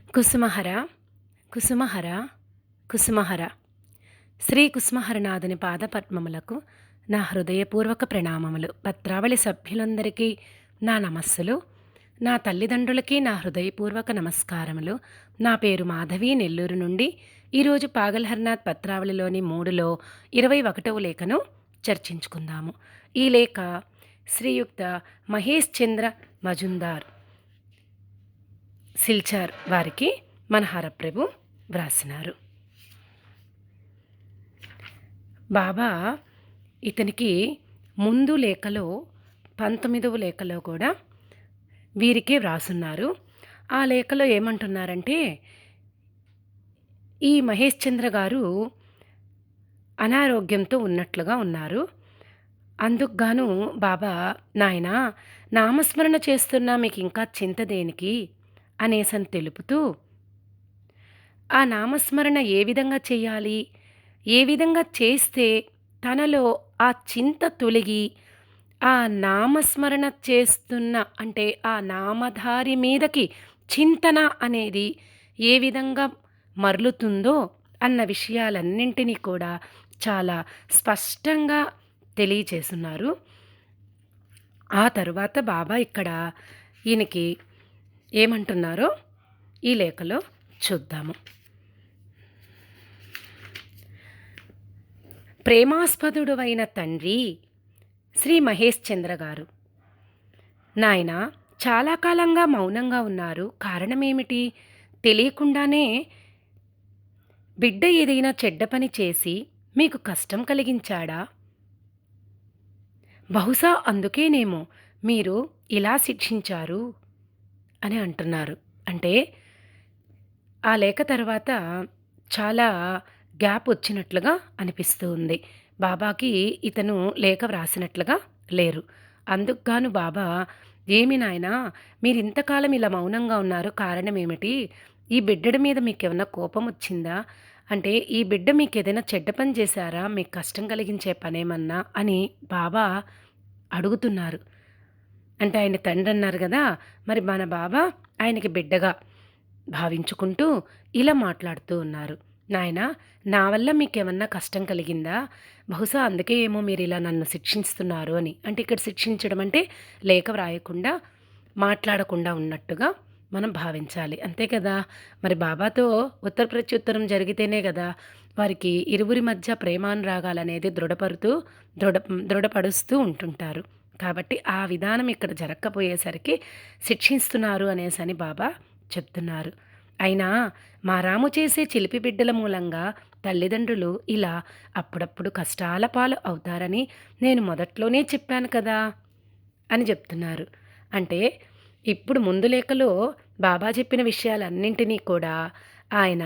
కుసుమహర కుసుమహర కుసుమహర శ్రీ కుసుమహరనాథుని పాదపద్మములకు నా హృదయపూర్వక ప్రణామములు. పత్రావళి సభ్యులందరికీ నా నమస్సులు. నా తల్లిదండ్రులకి నా హృదయపూర్వక నమస్కారములు. నా పేరు మాధవి, నెల్లూరు నుండి. ఈరోజు పాగల్ హర్నాథ్ పత్రావళిలోని 3లో 21వ లేఖను చర్చించుకుందాము. ఈ లేఖ శ్రీయుక్త మహేష్ చంద్ర మజుందార్ సిల్చార్ వారికి మనహార ప్రభు వ్రాసినారు. బాబా ఇతనికి ముందు లేఖలో 19వ లేఖలో కూడా వీరికే వ్రాసున్నారు. ఆ లేఖలో ఏమంటున్నారంటే, ఈ మహేష్ చంద్ర గారు అనారోగ్యంతో ఉన్నట్లుగా ఉన్నారు. అందుకు గాను బాబా, నాయనా నామస్మరణ చేస్తున్నా, మీకు ఇంకా చింత దేనికి అనేసని తెలుపుతూ, ఆ నామస్మరణ ఏ విధంగా చేయాలి, ఏ విధంగా చేస్తే తనలో ఆ చింత తొలగి ఆ నామస్మరణ చేస్తున్న అంటే ఆ నామధారి మీదకి చింతన అనేది ఏ విధంగా మరలుతుందో అన్న విషయాలన్నింటినీ కూడా చాలా స్పష్టంగా తెలియచేస్తున్నారు. ఆ తరువాత బాబా ఇక్కడ ఈయనకి ఏమంటున్నారో ఈ లేఖలో చూద్దాము. ప్రేమాస్పదుడు అయిన తండ్రి శ్రీ మహేష్ చంద్ర గారు, నాయన చాలా కాలంగా మౌనంగా ఉన్నారు. కారణమేమిటి? తెలియకుండానే బిడ్డ ఏదైనా చెడ్డ పని చేసి మీకు కష్టం కలిగించాడా? బహుశా అందుకేనేమో మీరు ఇలా శిక్షించారు అని అంటున్నారు. అంటే ఆ లేఖ తర్వాత చాలా గ్యాప్ వచ్చినట్లుగా అనిపిస్తూ ఉంది. బాబాకి ఇతను లేఖ వ్రాసినట్లుగా లేరు. అందుకు గాను బాబా, ఏమి నాయనా మీరు ఇంతకాలం ఇలా మౌనంగా ఉన్నారు, కారణం ఏమిటి? ఈ బిడ్డడి మీద మీకేమన్నా కోపం వచ్చిందా? అంటే ఈ బిడ్డ మీకు ఏదైనా చెడ్డ పని చేశారా? మీకు కష్టం కలిగించే పనేమన్నా అని బాబా అడుగుతున్నారు. అంటే ఆయన తండ్రి అన్నారు కదా, మరి మన బాబా ఆయనకి బిడ్డగా భావించుకుంటూ ఇలా మాట్లాడుతూ ఉన్నారు. నాయనా నా వల్ల మీకేమన్నా కష్టం కలిగిందా? బహుశా అందుకే ఏమో మీరు ఇలా నన్ను శిక్షిస్తున్నారు అని. అంటే ఇక్కడ శిక్షించడం అంటే లేఖ వ్రాయకుండా మాట్లాడకుండా ఉన్నట్టుగా మనం భావించాలి, అంతే కదా. మరి బాబాతో ఉత్తర ప్రత్యుత్తరం జరిగితేనే కదా వారికి ఇరువురి మధ్య ప్రేమానురాగాలనేది దృఢపరుస్తూ ఉంటుంటారు. కాబట్టి ఆ విధానం ఇక్కడ జరగకపోయేసరికి శిక్షిస్తున్నారు అనేసని బాబా చెప్తున్నారు. అయినా మా రాము చేసే చిలిపి బిడ్డల మూలంగా తల్లిదండ్రులు ఇలా అప్పుడప్పుడు కష్టాల పాలు అవుతారని నేను మొదట్లోనే చెప్పాను కదా అని చెప్తున్నారు. అంటే ఇప్పుడు ముందు లేఖలో బాబా చెప్పిన విషయాలన్నింటినీ కూడా ఆయన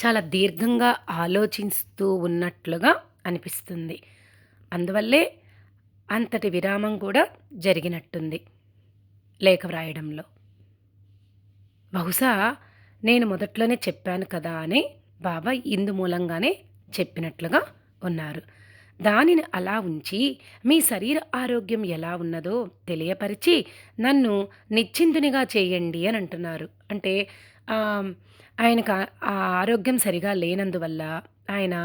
చాలా దీర్ఘంగా ఆలోచిస్తూ ఉన్నట్లుగా అనిపిస్తుంది. అందువల్లే అంతటి విరామం కూడా జరిగినట్టుంది లేఖ వ్రాయడంలో. బహుశా నేను మొదట్లోనే చెప్పాను కదా అని బాబా ఇందు మూలంగానే చెప్పినట్లుగా ఉన్నారు. దానిని అలా ఉంచి మీ శరీర ఆరోగ్యం ఎలా ఉన్నదో తెలియపరిచి నన్ను నిశ్చింతునిగా చేయండి అని అంటున్నారు. అంటే ఆయనకు ఆ ఆరోగ్యం సరిగా లేనందువల్ల ఆయన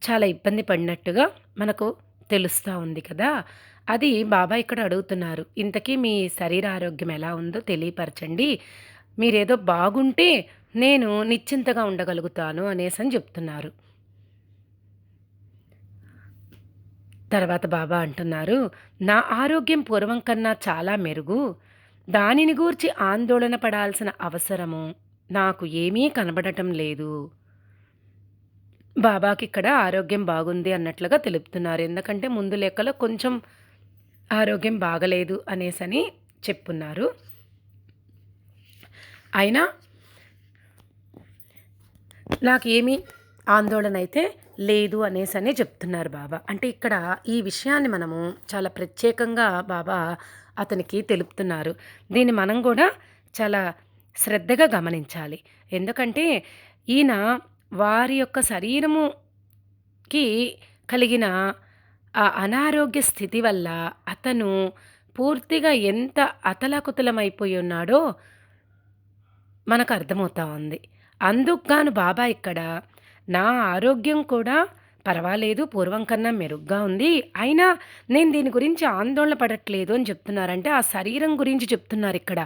చాలా ఇబ్బంది పడినట్టుగా మనకు తెలుస్తూ ఉంది కదా. అది బాబా ఇక్కడ అడుగుతున్నారు. ఇంతకీ మీ శరీర ఆరోగ్యం ఎలా ఉందో తెలియపరచండి, మీరేదో బాగుంటే నేను నిశ్చింతగా ఉండగలుగుతాను అనేసని చెప్తున్నారు. తర్వాత బాబా అంటున్నారు, నా ఆరోగ్యం పూర్వం కన్నా చాలా మెరుగు. దానిని గూర్చి ఆందోళన పడాల్సిన అవసరము నాకు ఏమీ కనబడటం లేదు. బాబాకి ఇక్కడ ఆరోగ్యం బాగుంది అన్నట్లుగా తెలుపుతున్నారు. ఎందుకంటే ముందు లెక్కలో కొంచెం ఆరోగ్యం బాగలేదు అనేసని చెప్పున్నారు. అయినా నాకేమీ ఆందోళన అయితే లేదు అనేసనే చెప్తున్నారు బాబా. అంటే ఇక్కడ ఈ విషయాన్ని మనము చాలా ప్రత్యేకంగా బాబా అతనికి తెలుపుతున్నారు. దీన్ని మనం కూడా చాలా శ్రద్ధగా గమనించాలి. ఎందుకంటే ఈయన వారి యొక్క శరీరముకి కలిగిన ఆ అనారోగ్య స్థితి వల్ల అతను పూర్తిగా ఎంత అతలాకుతలమైపోయి ఉన్నాడో మనకు అర్థమవుతా ఉంది. అందుకు గాను బాబా ఇక్కడ నా ఆరోగ్యం కూడా పర్వాలేదు, పూర్వం కన్నా మెరుగ్గా ఉంది. అయినా నేను దీని గురించి ఆందోళన పడట్లేదు అని చెప్తున్నారు. అంటే ఆ శరీరం గురించి చెప్తున్నారిక్కడ.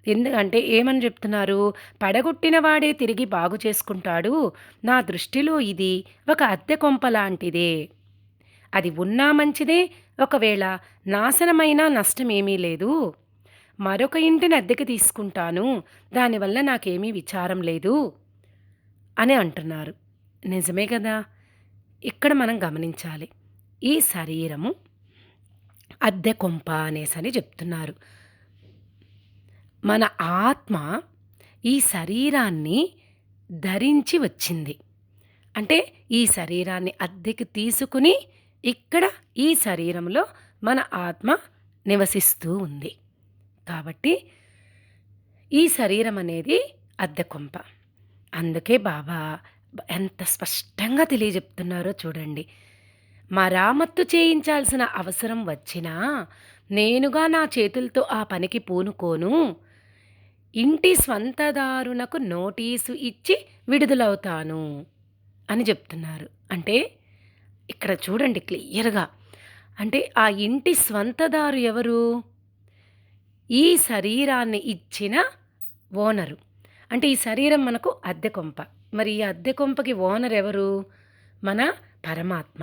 ఎందుకంటే ఏమని చెప్తున్నారు? పడగొట్టిన వాడే తిరిగి బాగు చేసుకుంటాడు. నా దృష్టిలో ఇది ఒక అద్దె కొంప లాంటిదే. అది ఉన్నా మంచిదే, ఒకవేళ నాశనమైనా నష్టమేమీ లేదు. మరొక ఇంటిని అద్దెకి తీసుకుంటాను. దానివల్ల నాకేమీ విచారం లేదు అని అంటున్నారు. నిజమే కదా! ఇక్కడ మనం గమనించాలి. ఈ శరీరము అద్దె కొంప అనేసని చెప్తున్నారు. మన ఆత్మ ఈ శరీరాన్ని ధరించి వచ్చింది. అంటే ఈ శరీరాన్ని అద్దెకి తీసుకుని ఇక్కడ ఈ శరీరంలో మన ఆత్మ నివసిస్తూ ఉంది. కాబట్టి ఈ శరీరం అనేది అద్దె కొంప. అందుకే బాబా ఎంత స్పష్టంగా తెలియజెప్తున్నారో చూడండి. మరామత్తు చేయించాల్సిన అవసరం వచ్చినా నేనుగా నా చేతులతో ఆ పనికి పూనుకోను. ఇంటి స్వంతదారునకు నోటీసు ఇచ్చి విడుదలవుతాను అని చెప్తున్నారు. అంటే ఇక్కడ చూడండి క్లియర్‌గా. అంటే ఆ ఇంటి స్వంతదారు ఎవరు? ఈ శరీరాన్ని ఇచ్చిన ఓనరు. అంటే ఈ శరీరం మనకు అద్దె కొంప. మరి ఈ అద్దె కొంపకి ఓనర్ ఎవరు? మన పరమాత్మ.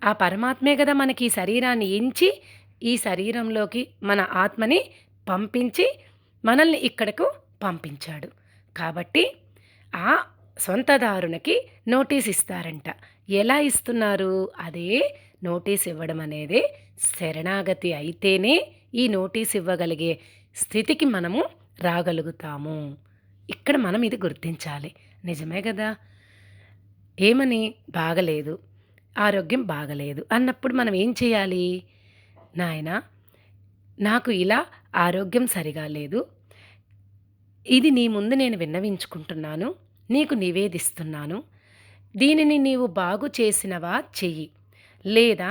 ఆ పరమాత్మే కదా మనకి ఈ శరీరాన్ని ఎంచి ఈ శరీరంలోకి మన ఆత్మని పంపించి మనల్ని ఇక్కడకు పంపించాడు. కాబట్టి ఆ సొంతదారునికి నోటీస్ ఇస్తారంట. ఎలా ఇస్తున్నారు? అదే నోటీస్ ఇవ్వడం అనేది శరణాగతి అయితేనే ఈ నోటీస్ ఇవ్వగలిగే స్థితికి మనము రాగలుగుతాము. ఇక్కడ మనం ఇది గుర్తించాలి. నిజమే కదా! ఏమని? బాగలేదు, ఆరోగ్యం బాగలేదు అన్నప్పుడు మనం ఏం చేయాలి? నాయనా, నాకు ఇలా ఆరోగ్యం సరిగా లేదు. ఇది నీ ముందు నేను విన్నవించుకుంటున్నాను. నీకు నివేదిస్తున్నాను. దీనిని నీవు బాగు చేసినవా చెయ్యి. లేదా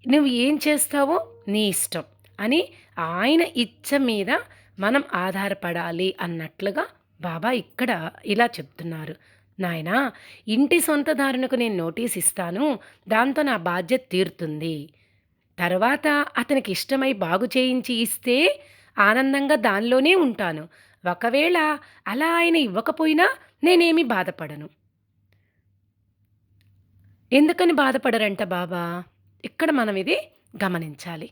నువ్వు ఏం చేస్తావో నీ ఇష్టం అని ఆయన ఇచ్చ మీద మనం ఆధారపడాలి అన్నట్లుగా బాబా ఇక్కడ ఇలా చెప్తున్నారు. నాయనా, ఇంటి సొంతదారునికి నేను నోటీస్ ఇస్తాను. దాంతో నా బాధ్యత తీరుతుంది. తర్వాత అతనికి ఇష్టమై బాగు చేయించి ఇస్తే ఆనందంగా దానిలోనే ఉంటాను. ఒకవేళ అలా ఆయన ఇవ్వకపోయినా నేనేమీ బాధపడను. ఎందుకని బాధపడరంట బాబా? ఇక్కడ మనం ఇది గమనించాలి.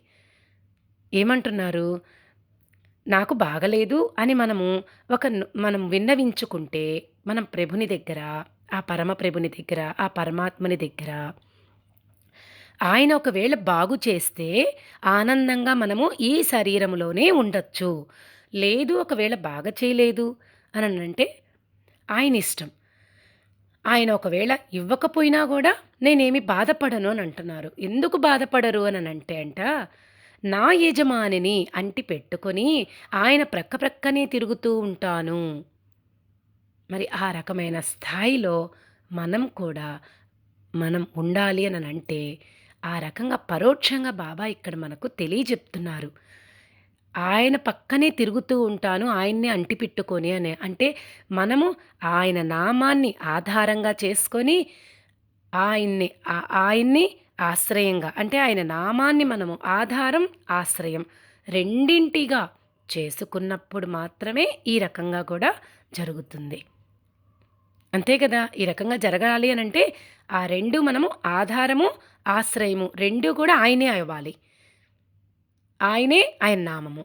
ఏమంటున్నారు? నాకు బాగలేదు అని మనం విన్నవించుకుంటే మనం ప్రభుని దగ్గర, ఆ పరమ ప్రభుని దగ్గర, ఆ పరమాత్మని దగ్గర ఆయన ఒకవేళ బాగు చేస్తే ఆనందంగా మనము ఈ శరీరంలోనే ఉండొచ్చు. లేదు ఒకవేళ బాగా చేయలేదు అనంటే ఆయన ఇష్టం. ఆయన ఒకవేళ ఇవ్వకపోయినా కూడా నేనేమి బాధపడను అని అంటున్నారు. ఎందుకు బాధపడరు అని అంటే నా యజమానిని అంటి పెట్టుకొని ఆయన ప్రక్కనే తిరుగుతూ ఉంటాను. మరి ఆ రకమైన స్థాయిలో మనం ఉండాలి అని అంటే ఆ రకంగా పరోక్షంగా బాబా ఇక్కడ మనకు తెలియజెప్తున్నారు. ఆయన పక్కనే తిరుగుతూ ఉంటాను ఆయన్నే అంటిపెట్టుకొని అని. అంటే మనము ఆయన నామాన్ని ఆధారంగా చేసుకొని ఆయన్ని ఆశ్రయంగా, అంటే ఆయన నామాన్ని మనము ఆధారం, ఆశ్రయం రెండింటిగా చేసుకున్నప్పుడు మాత్రమే ఈ రకంగా కూడా జరుగుతుంది. అంతే కదా! ఈ రకంగా జరగాలి అనంటే ఆ రెండు మనము ఆధారము, ఆశ్రయము రెండూ కూడా ఆయనే అవ్వాలి. ఆయనే ఆయన నామము.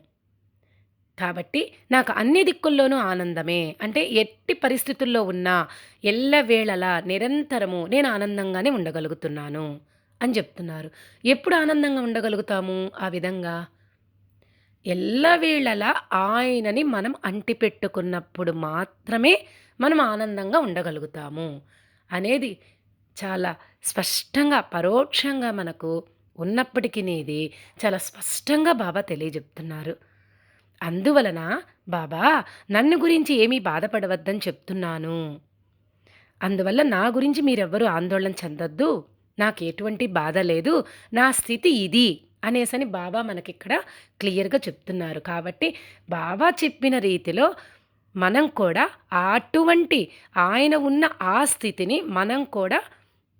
కాబట్టి నాకు అన్ని దిక్కుల్లోనూ ఆనందమే. అంటే ఎట్టి పరిస్థితుల్లో ఉన్నా ఎల్లవేళలా నిరంతరము నేను ఆనందంగానే ఉండగలుగుతున్నాను అని చెప్తున్నారు. ఎప్పుడు ఆనందంగా ఉండగలుగుతాము ఆ విధంగా? ఎల్లవేళలా ఆయనని మనం అంటిపెట్టుకున్నప్పుడు మాత్రమే మనం ఆనందంగా ఉండగలుగుతాము అనేది చాలా స్పష్టంగా, పరోక్షంగా మనకు ఉన్నప్పటికీ ఇది చాలా స్పష్టంగా బాబా తెలియజెప్తున్నారు. అందువలన బాబా నన్ను గురించి ఏమీ బాధపడవద్దని చెప్తున్నాను. అందువల్ల నా గురించి మీరెవ్వరూ ఆందోళన చెందొద్దు. నాకు ఎటువంటి బాధ లేదు. నా స్థితి ఇది అనేసని బాబా మనకిక్కడ క్లియర్‌గా చెప్తున్నారు. కాబట్టి బాబా చెప్పిన రీతిలో మనం కూడా అటువంటి ఆయన ఉన్న ఆ స్థితిని మనం కూడా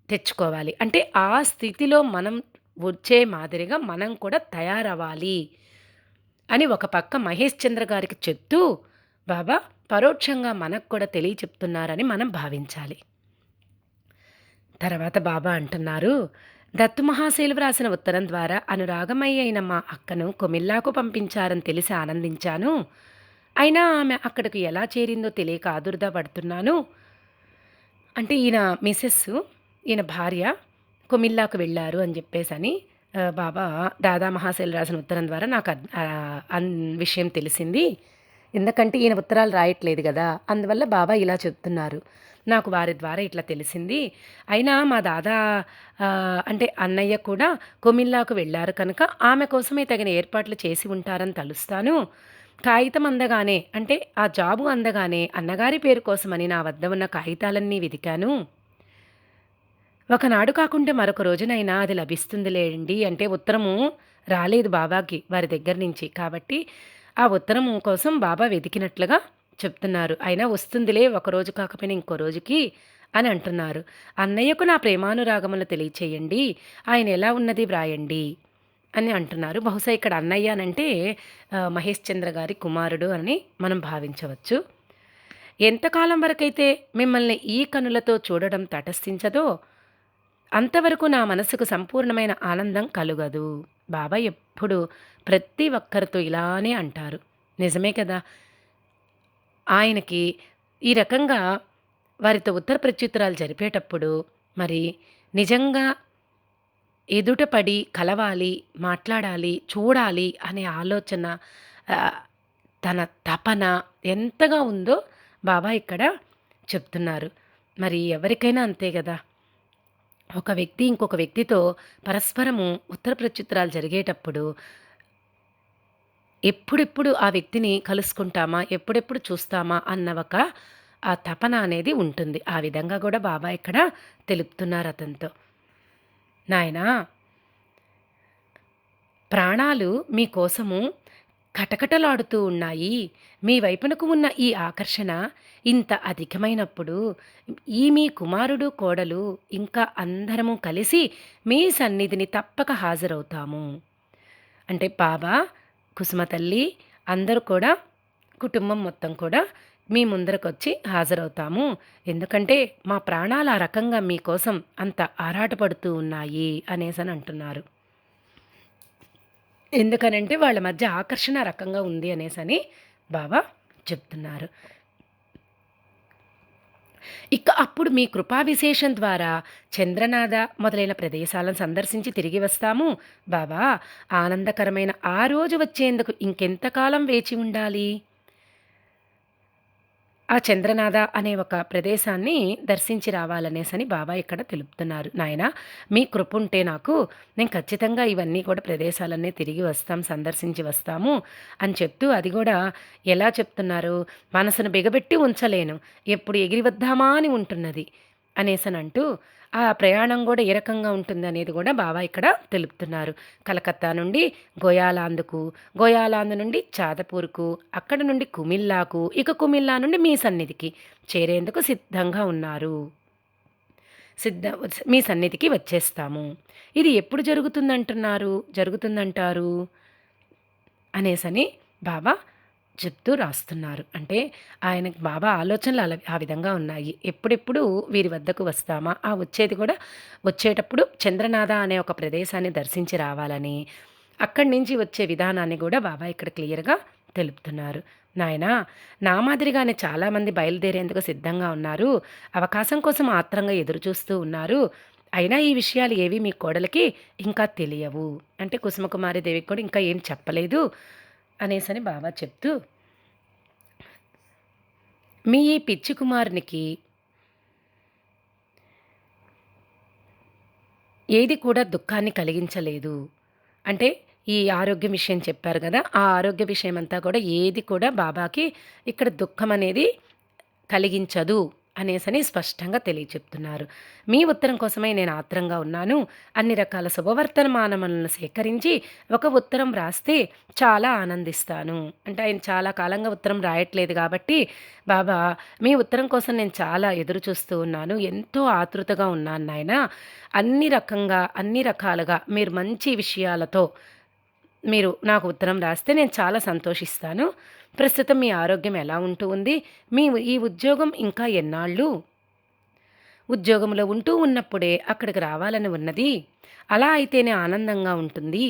తెచ్చుకోవాలి. అంటే ఆ స్థితిలో మనం వచ్చే మాదిరిగా మనం కూడా తయారవ్వాలి అని ఒక పక్క మహేష్ చంద్ర గారికి చెప్తూ బాబా పరోక్షంగా మనకు కూడా తెలియచెప్తున్నారని మనం భావించాలి. తర్వాత బాబా అంటున్నారు, దత్తు మహాశైలు వ్రాసిన ఉత్తరం ద్వారా అనురాగమయ్య అయిన మా అక్కను కొమిల్లాకు పంపించారని తెలిసి ఆనందించాను. అయినా ఆమె అక్కడికి ఎలా చేరిందో తెలియక ఆదుర్దా పడుతున్నాను. అంటే ఈయన మిసెస్, ఈయన భార్య కొమిల్లాకు వెళ్ళారు అని చెప్పేసని బాబా దాదా మహాశైలు రాసిన ఉత్తరం ద్వారా నాకు విషయం తెలిసింది. ఎందుకంటే ఈయన ఉత్తరాలు రాయట్లేదు కదా, అందువల్ల బాబా ఇలా చెప్తున్నారు. నాకు వారి ద్వారా ఇట్లా తెలిసింది. అయినా మా దాదా అంటే అన్నయ్య కూడా కొమిల్లాకు వెళ్ళారు కనుక ఆమె కోసమే తగిన ఏర్పాట్లు చేసి ఉంటారని తలుస్తాను. కాగితం అందగానే అంటే ఆ జాబు అందగానే అన్నగారి పేరు కోసమని నా వద్ద ఉన్న కాగితాలన్నీ వెతికాను. ఒకనాడు కాకుంటే మరొక రోజునైనా అది లభిస్తుందిలేండి అంటే ఉత్తరము రాలేదు బాబాకి వారి దగ్గర నుంచి. కాబట్టి ఆ ఉత్తరము కోసం బాబా వెతికినట్లుగా చెప్తున్నారు. అయినా వస్తుందిలే, ఒకరోజు కాకపోయినా ఇంకో రోజుకి అని అంటున్నారు. అన్నయ్యకు నా ప్రేమానురాగములు తెలియచేయండి, ఆయన ఎలా ఉన్నది వ్రాయండి అని అంటున్నారు. బహుశా ఇక్కడ అన్నయ్య అనంటే మహేష్ చంద్ర గారి కుమారుడు అని మనం భావించవచ్చు. ఎంతకాలం వరకైతే మిమ్మల్ని ఈ కనులతో చూడడం తటస్థించదో అంతవరకు నా మనసుకు సంపూర్ణమైన ఆనందం కలుగదు. బాబా ఎప్పుడు ప్రతి ఒక్కరితో ఇలానే అంటారు. నిజమే కదా. ఆయనకి ఈ రకంగా వారితో ఉత్తర ప్రత్యుత్తరాలు జరిపేటప్పుడు మరి నిజంగా ఎదుటపడి కలవాలి, మాట్లాడాలి, చూడాలి అనే ఆలోచన తన తపన ఎంతగా ఉందో బాబా ఇక్కడ చెప్తున్నారు. మరి ఎవరికైనా అంతే కదా. ఒక వ్యక్తి ఇంకొక వ్యక్తితో పరస్పరము ఉత్తర ప్రత్యుత్తరాలు జరిగేటప్పుడు ఎప్పుడెప్పుడు ఆ వ్యక్తిని కలుసుకుంటామా, ఎప్పుడెప్పుడు చూస్తామా అన్న ఒక ఆ తపన అనేది ఉంటుంది. ఆ విధంగా కూడా బాబా ఇక్కడ తెలుపుతున్నారు అతనితో. నాయనా, ప్రాణాలు మీకోసము కటకటలాడుతూ ఉన్నాయి. మీ వైపునకు ఉన్న ఈ ఆకర్షణ ఇంత అధికమైనప్పుడు మీ కుమారుడు, కోడలు ఇంకా అందరము కలిసి మీ సన్నిధిని తప్పక హాజరవుతాము. అంటే బాబా, కుసుమ తల్లి అందరూ కూడా కుటుంబం మొత్తం కూడా మీ ముందరకొచ్చి హాజరవుతాము. ఎందుకంటే మా ప్రాణాలు ఆ రకంగా మీకోసం అంత ఆరాటపడుతూ ఉన్నాయి అనేసని అంటున్నారు. ఎందుకనంటే వాళ్ళ మధ్య ఆకర్షణ రకంగా ఉంది అనేసని బాబా చెప్తున్నారు. ఇక అప్పుడు మీ కృపా విశేషం ద్వారా చంద్రనాథ మొదలైన ప్రదేశాలను సందర్శించి తిరిగి వస్తాము. బాబా, ఆనందకరమైన ఆ రోజు వచ్చేందుకు ఇంకెంతకాలం వేచి ఉండాలి? ఆ చంద్రనాథ అనే ఒక ప్రదేశాన్ని దర్శించి రావాలనేసని బాబా ఇక్కడ తెలుపుతున్నారు. నాయనా, మీ కృప ఉంటే నాకు, నేను ఖచ్చితంగా ఇవన్నీ కూడా ప్రదేశాలన్నీ తిరిగి వస్తాం, సందర్శించి వస్తాము అని చెప్తూ, అది కూడా ఎలా చెప్తున్నారు, మనసును బిగబెట్టి ఉంచలేను, ఎప్పుడు ఎగిరి వద్దామా అని ఉంటున్నది అనేసని అంటూ ఆ ప్రయాణం కూడా ఏ రకంగా ఉంటుంది అనేది కూడా బాబా ఇక్కడ తెలుపుతున్నారు. కలకత్తా నుండి గోయాలాందుకు, గోయాలాందు నుండి చాదపూర్కు, అక్కడ నుండి కుమిల్లాకు, ఇక కుమిల్లా నుండి మీ సన్నిధికి చేరేందుకు సిద్ధంగా ఉన్నారు. మీ సన్నిధికి వచ్చేస్తాము. ఇది ఎప్పుడు జరుగుతుందంటారు అనేసని బాబా చెప్తూ రాస్తున్నారు. అంటే ఆయనకు బాబా ఆలోచనలు ఆ విధంగా ఉన్నాయి. ఎప్పుడెప్పుడు వీరి వద్దకు వస్తామా, ఆ వచ్చేది కూడా వచ్చేటప్పుడు చంద్రనాథ అనే ఒక ప్రదేశాన్ని దర్శించి రావాలని, అక్కడి నుంచి వచ్చే విధానాన్ని కూడా బాబా ఇక్కడ క్లియర్గా తెలుపుతున్నారు. నాయనా, నా మాదిరిగానే చాలామంది బయలుదేరేందుకు సిద్ధంగా ఉన్నారు. అవకాశం కోసం ఆత్రంగా ఎదురు చూస్తూ ఉన్నారు. అయినా ఈ విషయాలు ఏవి మీ కోడలికి ఇంకా తెలియవు. అంటే కుసుమకుమారి దేవికి కూడా ఇంకా ఏం చెప్పలేదు అనేసని బాబా చెప్తూ, మీ ఈ పిచ్చి కుమారునికి ఏది కూడా దుఃఖాన్ని కలిగించలేదు. అంటే ఈ ఆరోగ్య విషయం చెప్పారు కదా, ఆ ఆరోగ్య విషయం అంతా కూడా ఏది కూడా బాబాకి ఇక్కడ దుఃఖం అనేది కలిగించదు అనేసని స్పష్టంగా తెలియచెప్తున్నారు. మీ ఉత్తరం కోసమై నేను ఆత్రంగా ఉన్నాను. అన్ని రకాల శుభవర్తమానములను సేకరించి ఒక ఉత్తరం రాస్తే చాలా ఆనందిస్తాను. అంటే ఆయన చాలా కాలంగా ఉత్తరం రాయట్లేదు కాబట్టి, బాబా మీ ఉత్తరం కోసం నేను చాలా ఎదురు చూస్తూ ఉన్నాను. ఎంతో ఆతృతగా ఉన్నాను నాయనా. అన్ని రకాలుగా మీరు మంచి విషయాలతో మీరు నాకు ఉత్తరం రాస్తే నేను చాలా సంతోషిస్తాను. ప్రస్తుతం మీ ఆరోగ్యం ఎలా ఉంటూ ఉంది? మీ ఈ ఉద్యోగం ఇంకా ఎన్నాళ్ళు? ఉద్యోగంలో ఉంటూ ఉన్నప్పుడే అక్కడికి రావాలని ఉన్నది. అలా అయితేనే ఆనందంగా ఉంటుంది.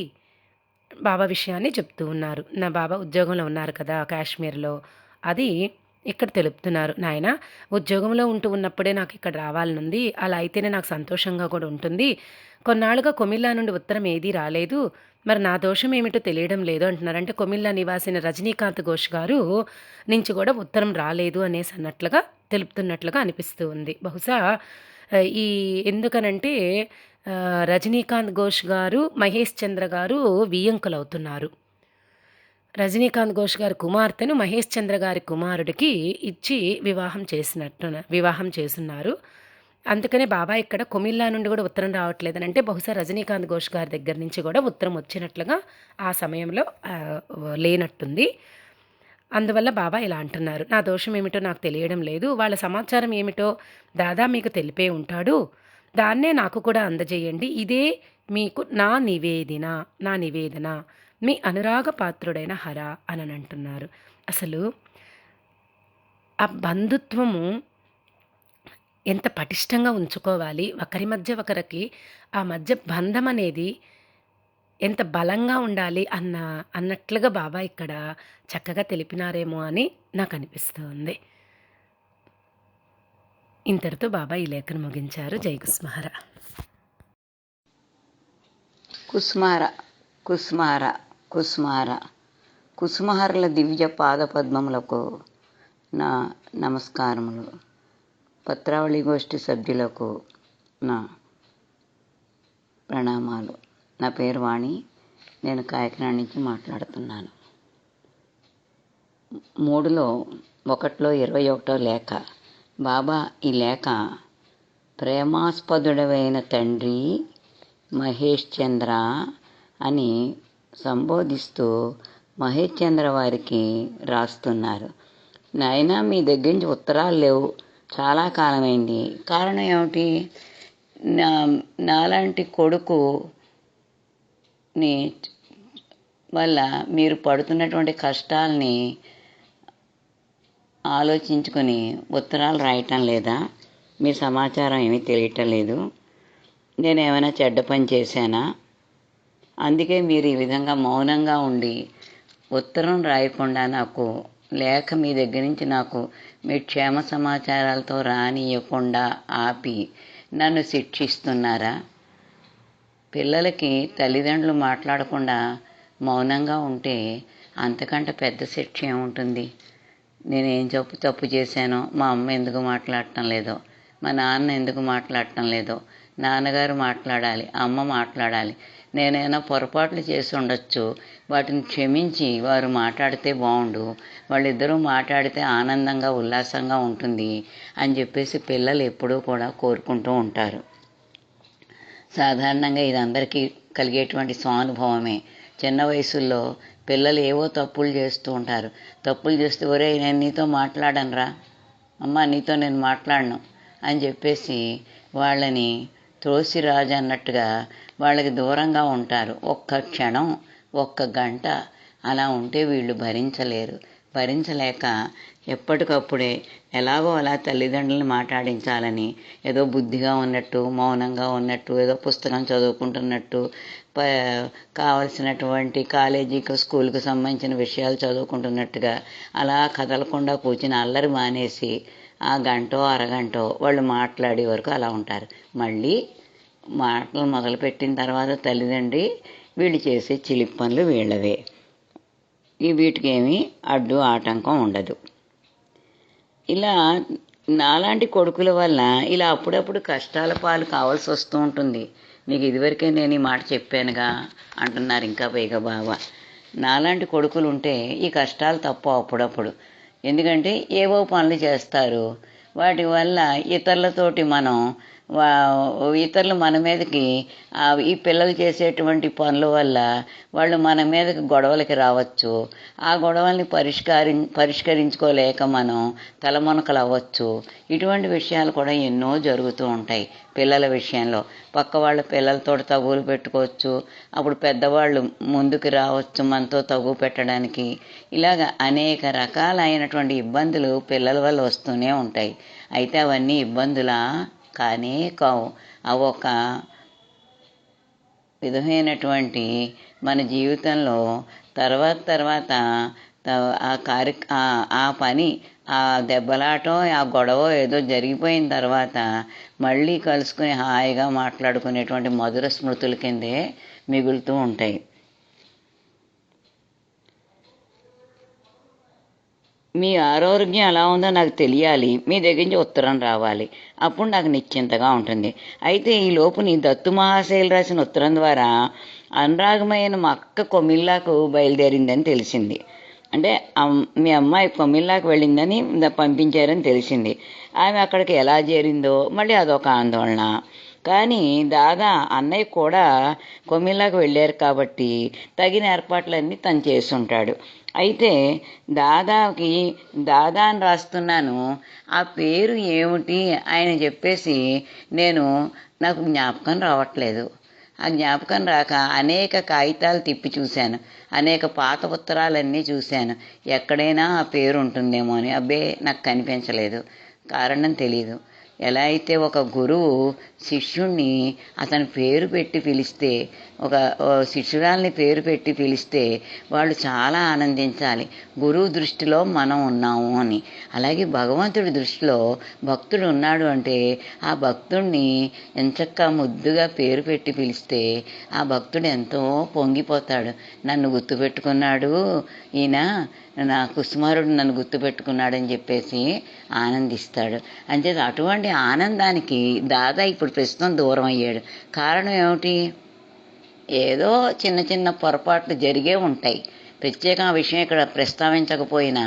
బాబా విషయాన్ని చెప్తూ ఉన్నారు. నా బాబా ఉద్యోగంలో ఉన్నారు కదా కాశ్మీర్‌లో. అది ఇక్కడ తెలుపుతున్నారు. నాయనా ఉద్యోగంలో ఉంటూ ఉన్నప్పుడే నాకిక్కడ రావాలనుంది. అలా అయితేనే నాకు సంతోషంగా కూడా ఉంటుంది. కొన్నాళ్లుగా కొమిల్లా నుండి ఉత్తరం ఏదీ రాలేదు. మరి నా దోషం ఏమిటో తెలియడం లేదు అంటున్నారు. అంటే కొమిల్లా నివాసిన రజనీకాంత్ ఘోష్ గారు నుంచి కూడా ఉత్తరం రాలేదు అనేసి అన్నట్లుగా తెలుపుతున్నట్లుగా అనిపిస్తూ ఉంది. బహుశా ఈ ఎందుకనంటే రజనీకాంత్ ఘోష్ గారు, మహేష్ చంద్ర గారు వియ్యంకులవుతున్నారు. రజనీకాంత్ ఘోష్ గారి కుమార్తెను మహేష్ చంద్ర గారి కుమారుడికి ఇచ్చి వివాహం చేసున్నారు. అందుకనే బాబా ఇక్కడ కొమిల్లా నుండి కూడా ఉత్తరం రావట్లేదని అంటే బహుశా రజనీకాంత్ ఘోష్ గారి దగ్గర నుంచి కూడా ఉత్తరం వచ్చినట్లుగా ఆ సమయంలో లేనట్టుంది. అందువల్ల బాబా ఇలా అంటున్నారు. నా దోషం ఏమిటో నాకు తెలియడం లేదు. వాళ్ళ సమాచారం ఏమిటో దాదా మీకు తెలిపే ఉంటాడు. దాన్నే నాకు కూడా అందజేయండి. ఇదే మీకు నా నివేదన మీ అనురాగ పాత్రుడైన హర అని అంటున్నారు. అసలు ఆ బంధుత్వము ఎంత పటిష్టంగా ఉంచుకోవాలి, ఒకరి మధ్య ఒకరికి ఆ మధ్య బంధం అనేది ఎంత బలంగా ఉండాలి అన్నట్లుగా బాబా ఇక్కడ చక్కగా తెలిపినారేమో అని నాకు అనిపిస్తూ ఉంది. ఇంతటితో బాబా ఈ లేఖను ముగించారు. జై కుస్మహర. కుస్మార కుస్మార కుస్మార కుసుమహరుల దివ్య పాదపద్మములకు నా నమస్కారములు. పత్రావళి గోష్ఠి సభ్యులకు నా ప్రణామాలు. నా పేరు వాణి. నేను కాకినాడ నుంచి మాట్లాడుతున్నాను. 3లో 1లో 21వ లేఖ. బాబా ఈ లేఖ ప్రేమాస్పదుడవైన తండ్రి మహేష్ చంద్ర అని సంబోధిస్తూ మహేష్ చంద్ర వారికి రాస్తున్నారు. నాయనా, మీ దగ్గర నుంచి ఉత్తరాలు లేవు, చాలా కాలమైంది. కారణం ఏమిటి? నాలాంటి కొడుకుని వల్ల మీరు పడుతున్నటువంటి కష్టాలని ఆలోచించుకొని ఉత్తరాలు రాయటం లేదా? మీ సమాచారం ఏమీ తెలియటం లేదు. నేనేమైనా చెడ్డ పని చేశానా? అందుకే మీరు ఈ విధంగా మౌనంగా ఉండి ఉత్తరం రాయకుండా నాకు లేఖ మీ దగ్గర నుంచి నాకు మీ క్షేమ సమాచారాలతో రానియకుండా ఆపి నన్ను శిక్షిస్తున్నారా? పిల్లలకి తల్లిదండ్రులు మాట్లాడకుండా మౌనంగా ఉంటే అంతకంటే పెద్ద శిక్ష ఏముంటుంది? నేనేం తప్పు చేశానో, మా అమ్మ ఎందుకు మాట్లాడటం లేదో, మా నాన్న ఎందుకు మాట్లాడటం లేదో, నాన్నగారు మాట్లాడాలి, అమ్మ మాట్లాడాలి. నేనైనా పొరపాట్లు చేసి ఉండొచ్చు, వాటిని క్షమించి వారు మాట్లాడితే బాగుండు, వాళ్ళిద్దరూ మాట్లాడితే ఆనందంగా ఉల్లాసంగా ఉంటుంది అని చెప్పేసి పిల్లలు ఎప్పుడూ కూడా కోరుకుంటూ ఉంటారు. సాధారణంగా ఇది అందరికీ కలిగేటువంటి స్వానుభవమే. చిన్న వయసుల్లో పిల్లలు ఏవో తప్పులు చేస్తూ ఉంటారు. తప్పులు చేస్తే, ఒరేయ్ నేను నీతో మాట్లాడనురా, అమ్మ నీతో నేను మాట్లాడను అని చెప్పేసి వాళ్ళని త్రోసిరాజు అన్నట్టుగా వాళ్ళకి దూరంగా ఉంటారు. ఒక్క క్షణం, ఒక్క గంట అలా ఉంటే వీళ్ళు భరించలేక ఎప్పటికప్పుడే ఎలాగో అలా తల్లిదండ్రులను మాట్లాడించాలని ఏదో బుద్ధిగా ఉన్నట్టు, మౌనంగా ఉన్నట్టు, ఏదో పుస్తకం చదువుకుంటున్నట్టు, కావలసినటువంటి కాలేజీకి స్కూల్కి సంబంధించిన విషయాలు చదువుకుంటున్నట్టుగా అలా కదలకుండా కూర్చుని అల్లరి మానేసి ఆ గంటో అరగంటో వాళ్ళు మాట్లాడే వరకు అలా ఉంటారు. మళ్ళీ మాటలు మొదలుపెట్టిన తర్వాత తల్లిదండ్రి వీళ్ళు చేసే చిలిపి పనులు వీళ్ళవే. వీటికేమీ అడ్డు ఆటంకం ఉండదు. ఇలా నాలాంటి కొడుకుల వల్ల ఇలా అప్పుడప్పుడు కష్టాల పాలు కావాల్సి వస్తూ ఉంటుంది. మీకు ఇదివరకే నేను ఈ మాట చెప్పానుగా అంటున్నారు ఇంకా పైగా బాబా. నాలాంటి కొడుకులు ఉంటే ఈ కష్టాలు తప్ప అప్పుడప్పుడు. ఎందుకంటే ఏవో పనులు చేస్తారు, వాటి వల్ల ఇతరులతోటి మనం ఇతరులు మన మీదకి ఈ పిల్లలు చేసేటువంటి పనుల వల్ల వాళ్ళు మన మీదకి గొడవలకి రావచ్చు. ఆ గొడవల్ని పరిష్కరించుకోలేక మనం తలమునకలు అవ్వచ్చు. ఇటువంటి విషయాలు కూడా ఎన్నో జరుగుతూ ఉంటాయి పిల్లల విషయంలో. పక్క వాళ్ళ పిల్లలతో తగువులు పెట్టుకోవచ్చు. అప్పుడు పెద్దవాళ్ళు ముందుకు రావచ్చు మనతో తగువు పెట్టడానికి. ఇలాగ అనేక రకాలైనటువంటి ఇబ్బందులు పిల్లల వల్ల వస్తూనే ఉంటాయి. అయితే అవన్నీ ఇబ్బందులా? కానే కావు. అవి ఒక విధమైనటువంటి మన జీవితంలో తర్వాత ఆ పని, ఆ దెబ్బలాటో ఆ గొడవ ఏదో జరిగిపోయిన తర్వాత మళ్ళీ కలుసుకుని హాయిగా మాట్లాడుకునేటువంటి మధుర స్మృతుల కిందే మిగులుతూ ఉంటాయి. మీ ఆరోగ్యం ఎలా ఉందో నాకు తెలియాలి. మీ దగ్గర నుంచి ఉత్తరం రావాలి. అప్పుడు నాకు నిశ్చింతగా ఉంటుంది. అయితే ఈలోపు నీ దత్తు మహాశైలు రాసిన ఉత్తరం ద్వారా అనురాగమైన మా అక్క కొమిల్లాకు బయలుదేరిందని తెలిసింది. అంటే మీ అమ్మాయి కొమిల్లాకు వెళ్ళిందని పంపించారని తెలిసింది. ఆమె అక్కడికి ఎలా చేరిందో మళ్ళీ అదొక ఆందోళన. కానీ దాదా అన్నయ్య కూడా కొమిల్లాకు వెళ్ళారు కాబట్టి తగిన ఏర్పాట్లన్నీ తను చేసుంటాడు. అయితే దాదా అని రాస్తున్నాను, ఆ పేరు ఏమిటి ఆయన చెప్పేసి నాకు జ్ఞాపకం రావట్లేదు. ఆ జ్ఞాపకం రాక అనేక కాగితాలు తిప్పి చూశాను, అనేక పాత ఉత్తరాలన్నీ చూశాను. ఎక్కడైనా ఆ పేరు ఉంటుందేమో అని. అబ్బే, నాకు కనిపించలేదు. కారణం తెలీదు. ఎలా అయితే ఒక గురువు శిష్యుణ్ణి అతని పేరు పెట్టి పిలిస్తే, ఒక శిష్యురాల్ని పేరు పెట్టి పిలిస్తే వాళ్ళు చాలా ఆనందించాలి, గురువు దృష్టిలో మనం ఉన్నాము అని. అలాగే భగవంతుడి దృష్టిలో భక్తుడు ఉన్నాడు అంటే ఆ భక్తుడిని ఎంచక్కా ముద్దుగా పేరు పెట్టి పిలిస్తే ఆ భక్తుడు ఎంతో పొంగిపోతాడు. నన్ను గుర్తుపెట్టుకున్నాడు ఈయన, నా కుసుమారుడు నన్ను గుర్తుపెట్టుకున్నాడని చెప్పేసి ఆనందిస్తాడు. అంచేత అటువంటి ఆనందానికి దాదా ఇప్పుడు ప్రస్తుతం దూరం అయ్యాడు. కారణం ఏమిటి? ఏదో చిన్న చిన్న పొరపాట్లు జరిగే ఉంటాయి. ప్రత్యేక విషయం ఇక్కడ ప్రస్తావించకపోయినా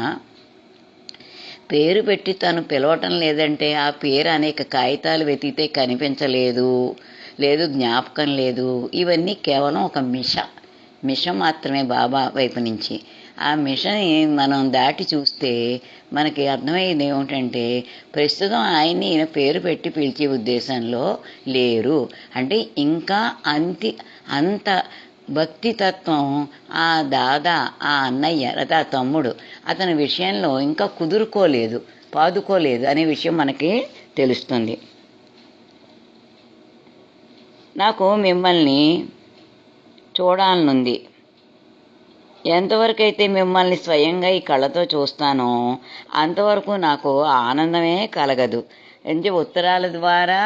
పేరు పెట్టి తను పిలవటం లేదంటే ఆ పేరు అనేక కాగితాలు వెతికితే కనిపించలేదు, లేదు జ్ఞాపకం లేదు. ఇవన్నీ కేవలం ఒక మిష మాత్రమే బాబా వైపు నుంచి. ఆ మిషన్ని మనం దాటి చూస్తే మనకి అర్థమయ్యేది ఏమిటంటే ప్రస్తుతం ఆయన్ని ఈయన పేరు పెట్టి పిలిచే ఉద్దేశంలో లేరు. అంటే ఇంకా అంత భక్తితత్వం ఆ దాదా, ఆ అన్నయ్య లేదా ఆ తమ్ముడు అతని విషయంలో ఇంకా పాదుకోలేదు అనే విషయం మనకి తెలుస్తుంది. నాకు మిమ్మల్ని చూడాలనుంది. ఎంతవరకు అయితే మిమ్మల్ని స్వయంగా ఈ కళ్ళతో చూస్తానో అంతవరకు నాకు ఆనందమే కలగదు. అంటే ఉత్తరాల ద్వారా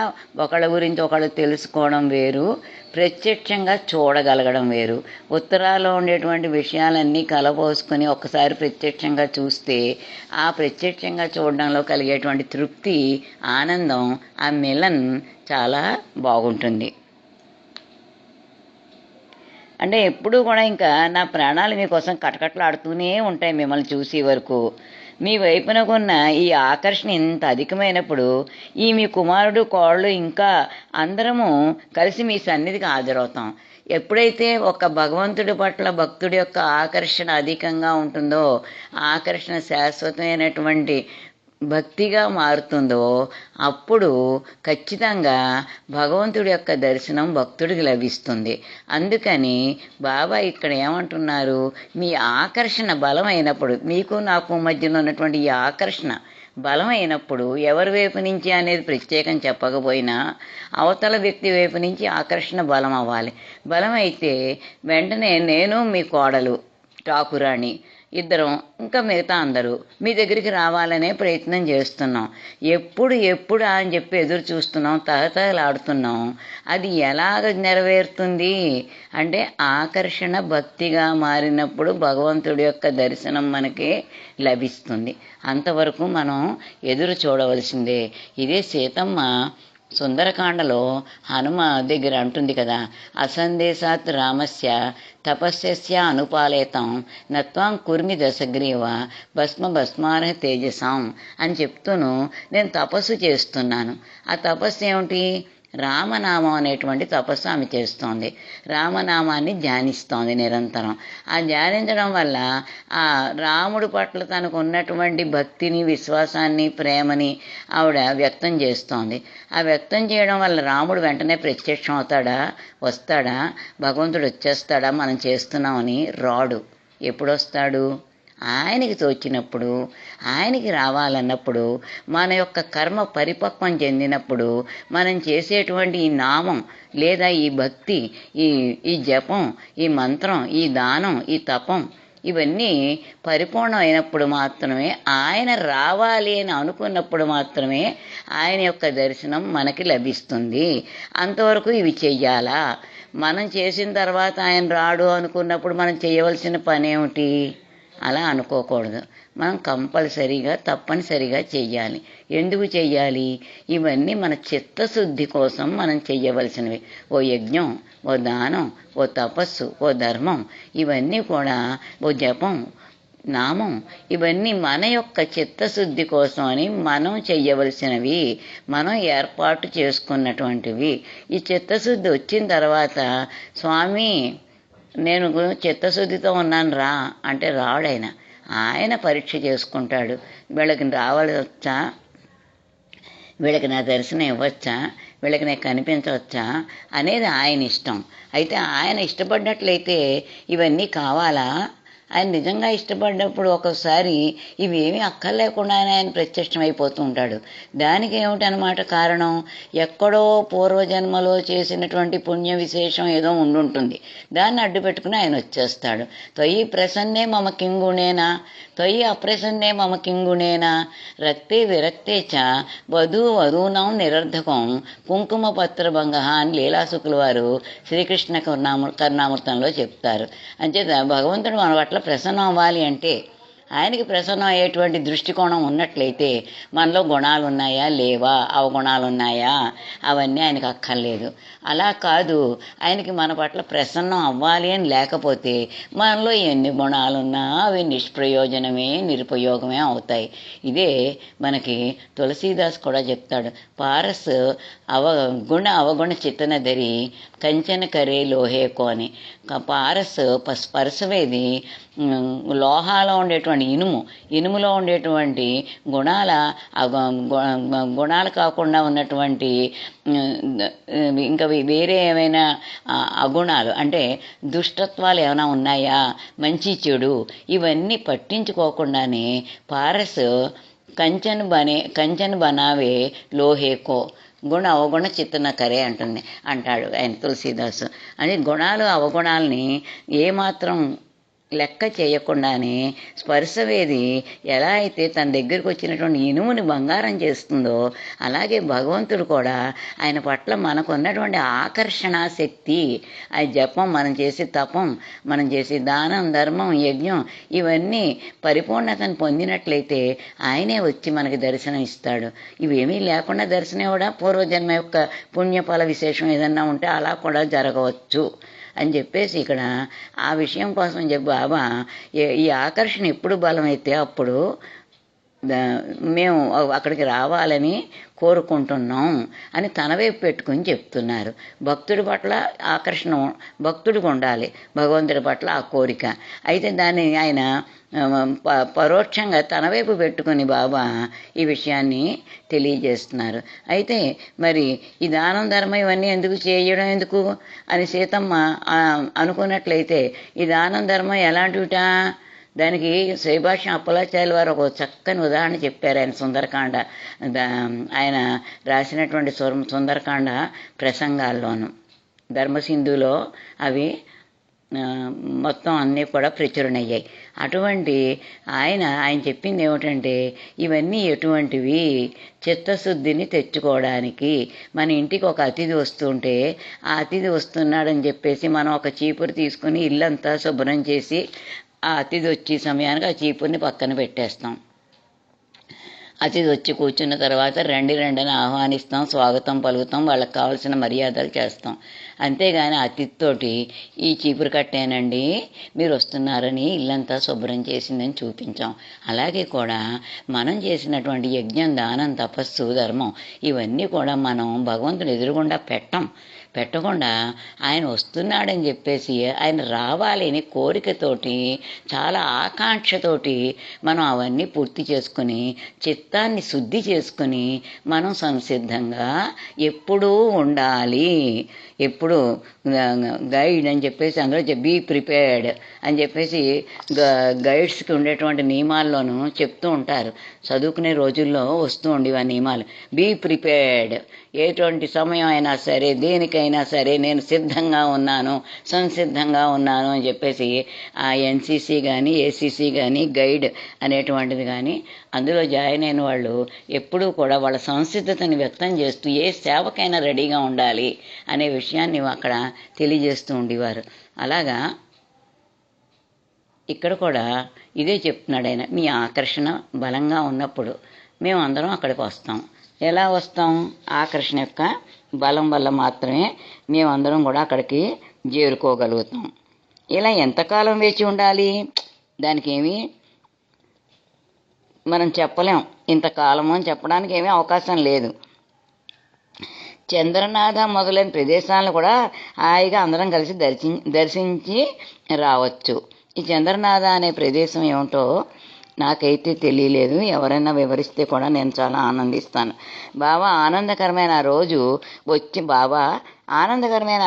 ఒకళ్ళ గురించి ఒకళ్ళు తెలుసుకోవడం వేరు, ప్రత్యక్షంగా చూడగలగడం వేరు. ఉత్తరాల్లో ఉండేటువంటి విషయాలన్నీ కలబోసుకొని ఒకసారి ప్రత్యక్షంగా చూస్తే ఆ ప్రత్యక్షంగా చూడడంలో కలిగేటువంటి తృప్తి, ఆనందం, ఆ మిలన్ చాలా బాగుంటుంది. అంటే ఎప్పుడూ కూడా ఇంకా నా ప్రాణాలు మీకోసం కటకట్లాడుతూనే ఉంటాయి మిమ్మల్ని చూసే వరకు. మీ వైపునకున్న ఈ ఆకర్షణ ఇంత అధికమైనప్పుడు మీ కుమారుడు, కోళ్ళు ఇంకా అందరము కలిసి మీ సన్నిధికి హాజరవుతాం. ఎప్పుడైతే ఒక భగవంతుడి పట్ల భక్తుడి యొక్క ఆకర్షణ అధికంగా ఉంటుందో, ఆకర్షణ శాశ్వతమైనటువంటి భక్తిగా మారుతుందో అప్పుడు ఖచ్చితంగా భగవంతుడి యొక్క దర్శనం భక్తుడికి లభిస్తుంది. అందుకని బాబా ఇక్కడ ఏమంటున్నారు, మీ ఆకర్షణ బలమైనప్పుడు, మీకు నాకు మధ్యలో ఉన్నటువంటి ఈ ఆకర్షణ బలమైనప్పుడు ఎవరి వైపు నుంచి అనేది ప్రత్యేకం చెప్పకపోయినా అవతల వ్యక్తి వైపు నుంచి ఆకర్షణ బలం అవ్వాలి. బలమైతే వెంటనే నేను మీ కోడలు ఠాకురాణి ఇద్దరం ఇంకా మిగతా అందరూ మీ దగ్గరికి రావాలనే ప్రయత్నం చేస్తున్నాం. ఎప్పుడు అని చెప్పి ఎదురు చూస్తున్నాం, తహతహలాడుతున్నాం. అది ఎలాగ నెరవేరుతుంది అంటే ఆకర్షణ భక్తిగా మారినప్పుడు భగవంతుడి యొక్క దర్శనం మనకి లభిస్తుంది. అంతవరకు మనం ఎదురు చూడవలసిందే. ఇదే సీతమ్మ సుందరకాండలో హనుమ దగ్గర అంటుంది కదా, అసందేశాత్ రామస్య తపస్య అనుపాలేతం నత్వాం కుర్మి దశగ్రీవ భస్మారహ తేజసాం అని చెప్తూను నేను తపస్సు చేస్తున్నాను. ఆ తపస్సు ఏమిటి? రామనామం అనేటువంటి తపస్సు ఆమె చేస్తోంది. రామనామాన్ని ధ్యానిస్తోంది నిరంతరం. ఆ ధ్యానించడం వల్ల ఆ రాముడి పట్ల తనకు ఉన్నటువంటి భక్తిని, విశ్వాసాన్ని, ప్రేమని ఆవిడ వ్యక్తం చేస్తోంది. ఆ వ్యక్తం చేయడం వల్ల రాముడు వెంటనే ప్రత్యక్షం అవుతాడా? వస్తాడా? భగవంతుడు వచ్చేస్తాడా మనం చేస్తున్నామని? రాడు. ఎప్పుడొస్తాడు? ఆయనకి తోచినప్పుడు, ఆయనకి రావాలన్నప్పుడు, మన యొక్క కర్మ పరిపక్వం చెందినప్పుడు, మనం చేసేటువంటి ఈ నామం లేదా ఈ భక్తి, ఈ జపం, ఈ మంత్రం, ఈ దానం, ఈ తపం ఇవన్నీ పరిపూర్ణమైనప్పుడు మాత్రమే, ఆయన రావాలి అని అనుకున్నప్పుడు మాత్రమే ఆయన యొక్క దర్శనం మనకి లభిస్తుంది. అంతవరకు ఇవి చెయ్యాలా? మనం చేసిన తర్వాత ఆయన రాడు అనుకున్నప్పుడు మనం చేయవలసిన పని ఏమిటి? అలా అనుకోకూడదు. మనం కంపల్సరీగా తప్పనిసరిగా చెయ్యాలి. ఎందుకు చెయ్యాలి? ఇవన్నీ మన చిత్తశుద్ధి కోసం మనం చెయ్యవలసినవి. ఓ యజ్ఞం, ఓ దానం, ఓ తపస్సు, ఓ ధర్మం, ఇవన్నీ కూడా ఓ జపం, నామం, ఇవన్నీ మన యొక్క చిత్తశుద్ధి కోసం అని మనం చెయ్యవలసినవి, మనం ఏర్పాటు చేసుకున్నటువంటివి. ఈ చిత్తశుద్ధి వచ్చిన తర్వాత స్వామి నేను చిత్తశుద్ధితో ఉన్నాను రా అంటే రాడైనా. ఆయన పరీక్ష చేసుకుంటాడు. వీళ్ళకి రావాలి వచ్చా, వీళ్ళకి నా దర్శనం ఇవ్వచ్చా, వీళ్ళకి నేను కనిపించవచ్చా అనేది ఆయన ఇష్టం. అయితే ఆయన ఇష్టపడ్డట్లయితే ఇవన్నీ కావాలా? ఆయన నిజంగా ఇష్టపడ్డప్పుడు ఒక్కోసారి ఇవి ఏమీ అక్కర్లేకుండానే ఆయన ప్రత్యక్షమైపోతూ ఉంటాడు. దానికి ఏమిటనమాట కారణం? ఎక్కడో పూర్వజన్మలో చేసినటువంటి పుణ్య విశేషం ఏదో ఉండుంటుంది. దాన్ని అడ్డు పెట్టుకుని ఆయన వచ్చేస్తాడు. త్వయి ప్రసన్నే మమ కింగుణేనా, త్వయి అప్రసన్నే మమ కింగుణేనా, రక్తే విరక్తే చ వధూనాం నిరర్ధకం కుంకుమ పత్రభంగ అని లీలాసుకుల వారు శ్రీకృష్ణ కరుణామృతంలో చెప్తారు. అంచేత భగవంతుడు మన పట్ల ప్రసన్నం అవ్వాలి అంటే, ఆయనకి ప్రసన్నం అయ్యేటువంటి దృష్టికోణం ఉన్నట్లయితే మనలో గుణాలు ఉన్నాయా లేవా, అవగుణాలు ఉన్నాయా, అవన్నీ ఆయనకు అక్కర్లేదు. అలా కాదు, ఆయనకి మన పట్ల ప్రసన్నం అవ్వాలి అని లేకపోతే మనలో ఎన్ని గుణాలున్నా అవి నిష్ప్రయోజనమే, నిరుపయోగమే అవుతాయి. ఇదే మనకి తులసీదాస్ కూడా చెప్తాడు. పారస్ అవగుణ చిత్తన ధరి కంచెన కరే లోహేకో అని. పారస్ స్పర్శవేది లోహాలో ఉండేటువంటి ఇనుములో ఉండేటువంటి గుణాలు కాకుండా ఉన్నటువంటి ఇంకా వేరే ఏమైనా అగుణాలు అంటే దుష్టత్వాలు ఏమైనా ఉన్నాయా, మంచి చెడు, ఇవన్నీ పట్టించుకోకుండానే పారస్ కంచెను బనావే లోహేకో అవగుణ చిత్తన కరే అంటాడు ఆయన తులసీదాసు. అని గుణాలు అవగుణాలని ఏమాత్రం లెక్క చేయకుండానే స్పర్శవేది ఎలా అయితే తన దగ్గరికి వచ్చినటువంటి ఇనుముని బంగారం చేస్తుందో, అలాగే భగవంతుడు కూడా ఆయన పట్ల మనకున్నటువంటి ఆకర్షణ శక్తి, ఆ జపం, మనం చేసే తపం, మనం చేసే దానం, ధర్మం, యజ్ఞం, ఇవన్నీ పరిపూర్ణతను పొందినట్లయితే ఆయనే వచ్చి మనకి దర్శనం ఇస్తాడు. ఇవేమీ లేకుండా దర్శనం కూడా పూర్వజన్మ యొక్క పుణ్యఫల విశేషం ఏదన్నా ఉంటే అలా కూడా జరగవచ్చు అని చెప్పేసి ఇక్కడ ఆ విషయం కోసం బాబా ఈ ఆకర్షణ ఎప్పుడు బలమైతే అప్పుడు మేము అక్కడికి రావాలని కోరుకుంటున్నాం అని తన వైపు పెట్టుకుని చెప్తున్నారు. భక్తుడి పట్ల ఆకర్షణ భక్తుడికి ఉండాలి, భగవంతుడి పట్ల ఆ కోరిక. అయితే దాన్ని ఆయన పరోక్షంగా తన వైపు పెట్టుకుని బాబా ఈ విషయాన్ని తెలియజేస్తున్నారు. అయితే మరి ఈ దానం ధర్మం ఇవన్నీ ఎందుకు చేయడం ఎందుకు అని సీతమ్మ అనుకున్నట్లయితే, ఈ దానం ధర్మం ఎలాంటివిటా? దానికి శ్రీభాష్యం అప్పలాచార్యుల వారు ఒక చక్కని ఉదాహరణ చెప్పారు. ఆయన సుందరకాండ ఆయన రాసినటువంటి సుందరకాండ ప్రసంగాల్లోనూ ధర్మసింధులో అవి మొత్తం అన్నీ కూడా ప్రచురణయ్యాయి. అటువంటి ఆయన చెప్పింది ఏమిటంటే, ఇవన్నీ ఎటువంటివి? చిత్తశుద్ధిని తెచ్చుకోవడానికి. మన ఇంటికి ఒక అతిథి వస్తుంటే ఆ అతిథి వస్తున్నాడని చెప్పేసి మనం ఒక చీపురు తీసుకుని ఇల్లంతా శుభ్రం చేసి ఆ అతిథి వచ్చే సమయానికి ఆ చీపుర్ని పక్కన పెట్టేస్తాం. అతిథి వచ్చి కూర్చున్న తర్వాత రండి రండి అని ఆహ్వానిస్తాం, స్వాగతం పలుకుతాం, వాళ్ళకి కావాల్సిన మర్యాదలు చేస్తాం. అంతేగాని అతిథితోటి ఈ చీపురు కట్టేనండి మీరు వస్తున్నారని ఇల్లంతా శుభ్రం చేసిందని చూపించాం. అలాగే కూడా మనం చేసినటువంటి యజ్ఞం, దానం, తపస్సు, ధర్మం ఇవన్నీ కూడా మనం భగవంతుడు ఎదురుగుండా పెట్టకుండా ఆయన వస్తున్నాడని చెప్పేసి ఆయన రావాలి అని కోరికతోటి, చాలా ఆకాంక్షతోటి మనం అవన్నీ పూర్తి చేసుకుని చిత్తాన్ని శుద్ధి చేసుకుని మనం సంసిద్ధంగా ఎప్పుడూ ఉండాలి. ఎప్పుడు గైడ్ అని చెప్పేసి అందులో బీ ప్రిపేర్డ్ అని చెప్పేసి గైడ్స్కి ఉండేటువంటి నియమాల్లోనూ చెప్తూ ఉంటారు. చదువుకునే రోజుల్లో వస్తూ ఉండేవి ఆ నియమాలు. బీ ప్రిపేర్డ్, ఎటువంటి సమయం అయినా సరే, దేనికైనా సరే నేను సిద్ధంగా ఉన్నాను, సంసిద్ధంగా ఉన్నాను అని చెప్పేసి ఆ ఎన్సీసీ కానీ, ఏసీసీ కానీ, గైడ్ అనేటువంటిది కానీ అందులో జాయిన్ అయిన వాళ్ళు ఎప్పుడూ కూడా వాళ్ళ సంసిద్ధతని వ్యక్తం చేస్తూ ఏ సేవకైనా రెడీగా ఉండాలి అనే విషయాన్ని అక్కడ తెలియజేస్తూ ఉండేవారు. అలాగా ఇక్కడ కూడా ఇదే చెప్తున్నాడు ఆయన. మీ ఆకర్షణ బలంగా ఉన్నప్పుడు మేము అందరం అక్కడికి వస్తాం. ఎలా వస్తాం? ఆకర్షణ యొక్క బలం వల్ల మాత్రమే మేమందరం కూడా అక్కడికి చేరుకోగలుగుతాం. ఇలా ఎంతకాలం వేచి ఉండాలి? దానికి ఏమీ మనం చెప్పలేం. ఇంతకాలము అని చెప్పడానికి ఏమీ అవకాశం లేదు. చంద్రనాథ మొదలైన ప్రదేశాలను కూడా హాయిగా అందరం కలిసి దర్శించి రావచ్చు. ఈ చంద్రనాథ అనే ప్రదేశం ఏమిటో నాకైతే తెలియలేదు. ఎవరైనా వివరిస్తే కూడా నేను చాలా ఆనందిస్తాను. ఆనందకరమైన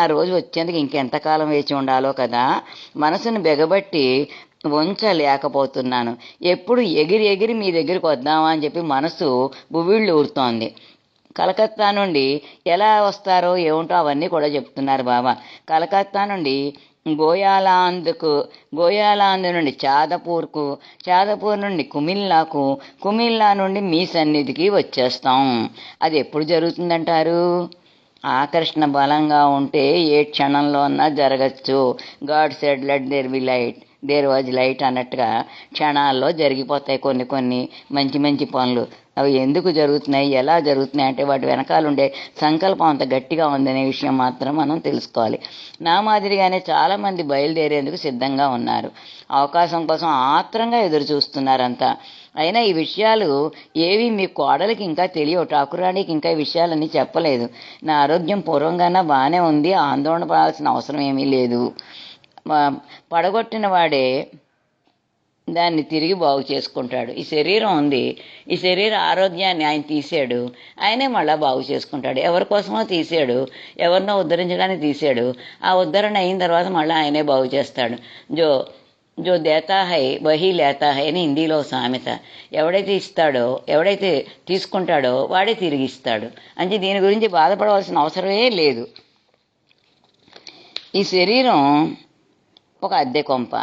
ఆ రోజు వచ్చేందుకు ఇంకెంతకాలం వేచి ఉండాలో కదా. మనసును బెగబట్టి ఉంచలేకపోతున్నాను. ఎప్పుడు ఎగిరి ఎగిరి మీ దగ్గరికి వద్దామా అని చెప్పి మనసు బువ్విళ్ళు ఊరుతోంది. కలకత్తా నుండి ఎలా వస్తారో ఏమిటో అవన్నీ కూడా చెప్తున్నారు బాబా. కలకత్తా నుండి గోయాలాంద్ నుండి చాదపూర్ నుండి కుమిల్లా నుండి మీ సన్నిధికి వచ్చేస్తాం. అది ఎప్పుడు జరుగుతుందంటారు? ఆకర్షణ బలంగా ఉంటే ఏ క్షణంలో అన్నా జరగచ్చు. God said let there was light అన్నట్టుగా క్షణాల్లో జరిగిపోతాయి కొన్ని మంచి మంచి పనులు. అవి ఎందుకు జరుగుతున్నాయి, ఎలా జరుగుతున్నాయి అంటే వాటి వెనకాల ఉండే సంకల్పం అంత గట్టిగా ఉందనే విషయం మాత్రం మనం తెలుసుకోవాలి. నా మాదిరిగానే చాలామంది బయలుదేరేందుకు సిద్ధంగా ఉన్నారు. అవకాశం కోసం ఆత్రంగా ఎదురు చూస్తున్నారంతా. అయినా ఈ విషయాలు ఏవి మీ కోడలికి ఇంకా తెలియవు. ఠాకురాణికి ఇంకా ఈ విషయాలన్నీ చెప్పలేదు. నా ఆరోగ్యం పూర్వంగానే బాగానే ఉంది, ఆందోళన పడాల్సిన అవసరం ఏమీ లేదు. పడగొట్టిన వాడే దాన్ని తిరిగి బాగు చేసుకుంటాడు. ఈ శరీరం ఉంది, ఈ శరీర ఆరోగ్యాన్ని ఆయన తీసాడు, ఆయనే మళ్ళా బాగు చేసుకుంటాడు. ఎవరి కోసమో తీసాడు, ఎవరినో ఉద్ధరించడానికి తీసాడు. ఆ ఉద్ధరణ అయిన తర్వాత మళ్ళీ ఆయనే బాగు చేస్తాడు. జో దేతా హై వహీ లేతా హై అని హిందీలో సామెత. ఎవడైతే తీసుకుంటాడో వాడే తిరిగి ఇస్తాడు. అంటే దీని గురించి బాధపడవలసిన అవసరమే లేదు. ఈ శరీరం ఒక అద్దె కొంప.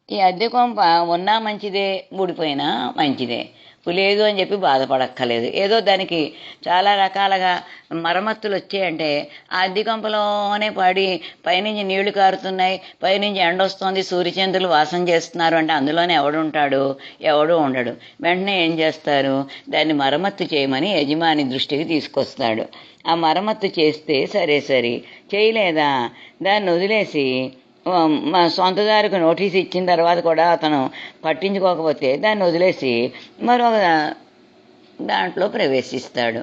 ఈ అద్దె కొంప ఉన్నా మంచిదే, ఊడిపోయినా మంచిదే. లేదు అని చెప్పి బాధపడక్కర్లేదు. ఏదో దానికి చాలా రకాలుగా మరమ్మతులు వచ్చాయంటే ఆ అద్దె కొంపలోనే పడి పైనుంచి నీళ్లు కారుతున్నాయి, పైనుంచి ఎండ వస్తుంది, సూర్యచంద్రులు వాసం చేస్తున్నారు అంటే అందులోనే ఎవడుంటాడు? ఎవడూ ఉండడు. వెంటనే ఏం చేస్తారు? దాన్ని మరమ్మత్తు చేయమని యజమాని దృష్టికి తీసుకొస్తాడు. ఆ మరమ్మత్తు చేస్తే సరే, చేయలేదా దాన్ని వదిలేసి మా సొంతదారికి నోటీస్ ఇచ్చిన తర్వాత కూడా అతను పట్టించుకోకపోతే దాన్ని వదిలేసి మరొక దాంట్లో ప్రవేశిస్తాడు.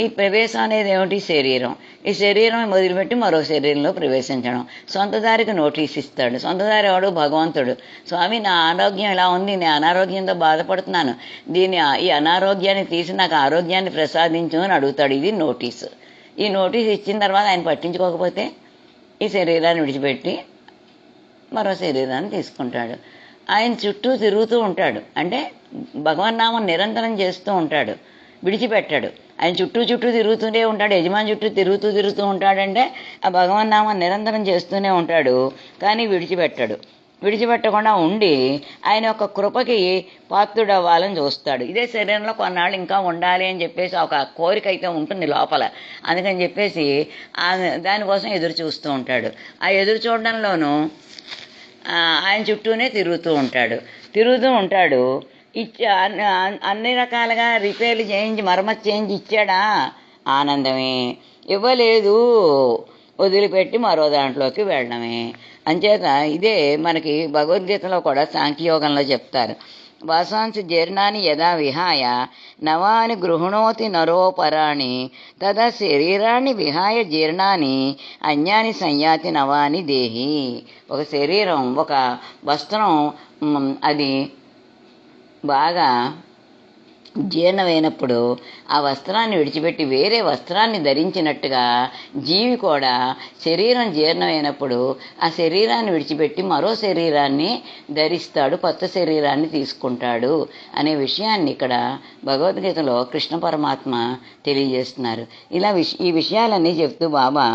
ఈ ప్రవేశం అనేది ఏమిటి? శరీరం. ఈ శరీరం వదిలిపెట్టి మరో శరీరంలో ప్రవేశించడం. సొంతదారికి నోటీస్ ఇస్తాడు. సొంతదారి ఎవడు? భగవంతుడు. స్వామి, నా ఆరోగ్యం ఇలా ఉంది, నేను అనారోగ్యంతో బాధపడుతున్నాను, ఈ అనారోగ్యాన్ని తీసి నాకు ఆరోగ్యాన్ని ప్రసాదించు అని అడుగుతాడు. ఇది నోటీసు. ఈ నోటీస్ ఇచ్చిన తర్వాత ఆయన పట్టించుకోకపోతే ఈ శరీరాన్ని విడిచిపెట్టి మరో శరీరాన్ని తీసుకుంటాడు. ఆయన చుట్టూ తిరుగుతూ ఉంటాడు. అంటే భగవన్నామం నిరంతరం చేస్తూ ఉంటాడు, విడిచిపెట్టాడు. ఆయన చుట్టూ తిరుగుతూనే ఉంటాడు. యజమాని చుట్టూ తిరుగుతూ ఉంటాడంటే ఆ భగవన్నామం నిరంతరం చేస్తూనే ఉంటాడు, కానీ విడిచిపెట్టకుండా ఉండి ఆయన యొక్క కృపకి పాత్రుడవ్వాలని చూస్తాడు. ఇదే శరీరంలో కొన్నాళ్ళు ఇంకా ఉండాలి అని చెప్పేసి ఒక కోరిక అయితే ఉంటుంది లోపల. అందుకని చెప్పేసి దానికోసం ఎదురు చూస్తూ ఉంటాడు. ఆ ఎదురు చూడడంలోనూ ఆయన చుట్టూనే తిరుగుతూ ఉంటాడు. ఇచ్చా అన్ని రకాలుగా రిపేర్లు చేయించి మరమ్మతు చేయించి ఇచ్చాడా? ఆనందమే. ఇవ్వలేదు, వదిలిపెట్టి మరో దాంట్లోకి వెళ్ళడమే. అంచేత ఇదే మనకి భగవద్గీతలో కూడా సాంఖ్యయోగంలో చెప్తారు. వాసాంసి జీర్ణాన్ని యదా విహాయ నవాని గృహణోతి నరోపరాణి తదా శరీరాన్ని విహాయ జీర్ణాన్ని అన్యాని సంయాతి నవాని దేహి. ఒక శరీరం, ఒక వస్త్రం అది బాగా జీర్ణమైనప్పుడు ఆ వస్త్రాన్ని విడిచిపెట్టి వేరే వస్త్రాన్ని ధరించినట్టుగా జీవి కూడా శరీరం జీర్ణమైనప్పుడు ఆ శరీరాన్ని విడిచిపెట్టి మరో శరీరాన్ని ధరిస్తాడు, కొత్త శరీరాన్ని తీసుకుంటాడు అనే విషయాన్ని ఇక్కడ భగవద్గీతలో కృష్ణ పరమాత్మ తెలియజేస్తున్నారు. ఇలా ఈ విషయాలన్నీ చెప్తూ బాబా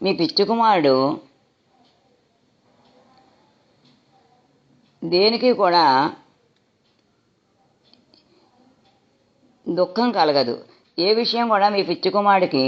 మీ పిచ్చుకుమారుడు దేనికి కూడా దుఃఖం కలగదు. ఏ విషయం కూడా మీ పిచ్చుకుమారుడికి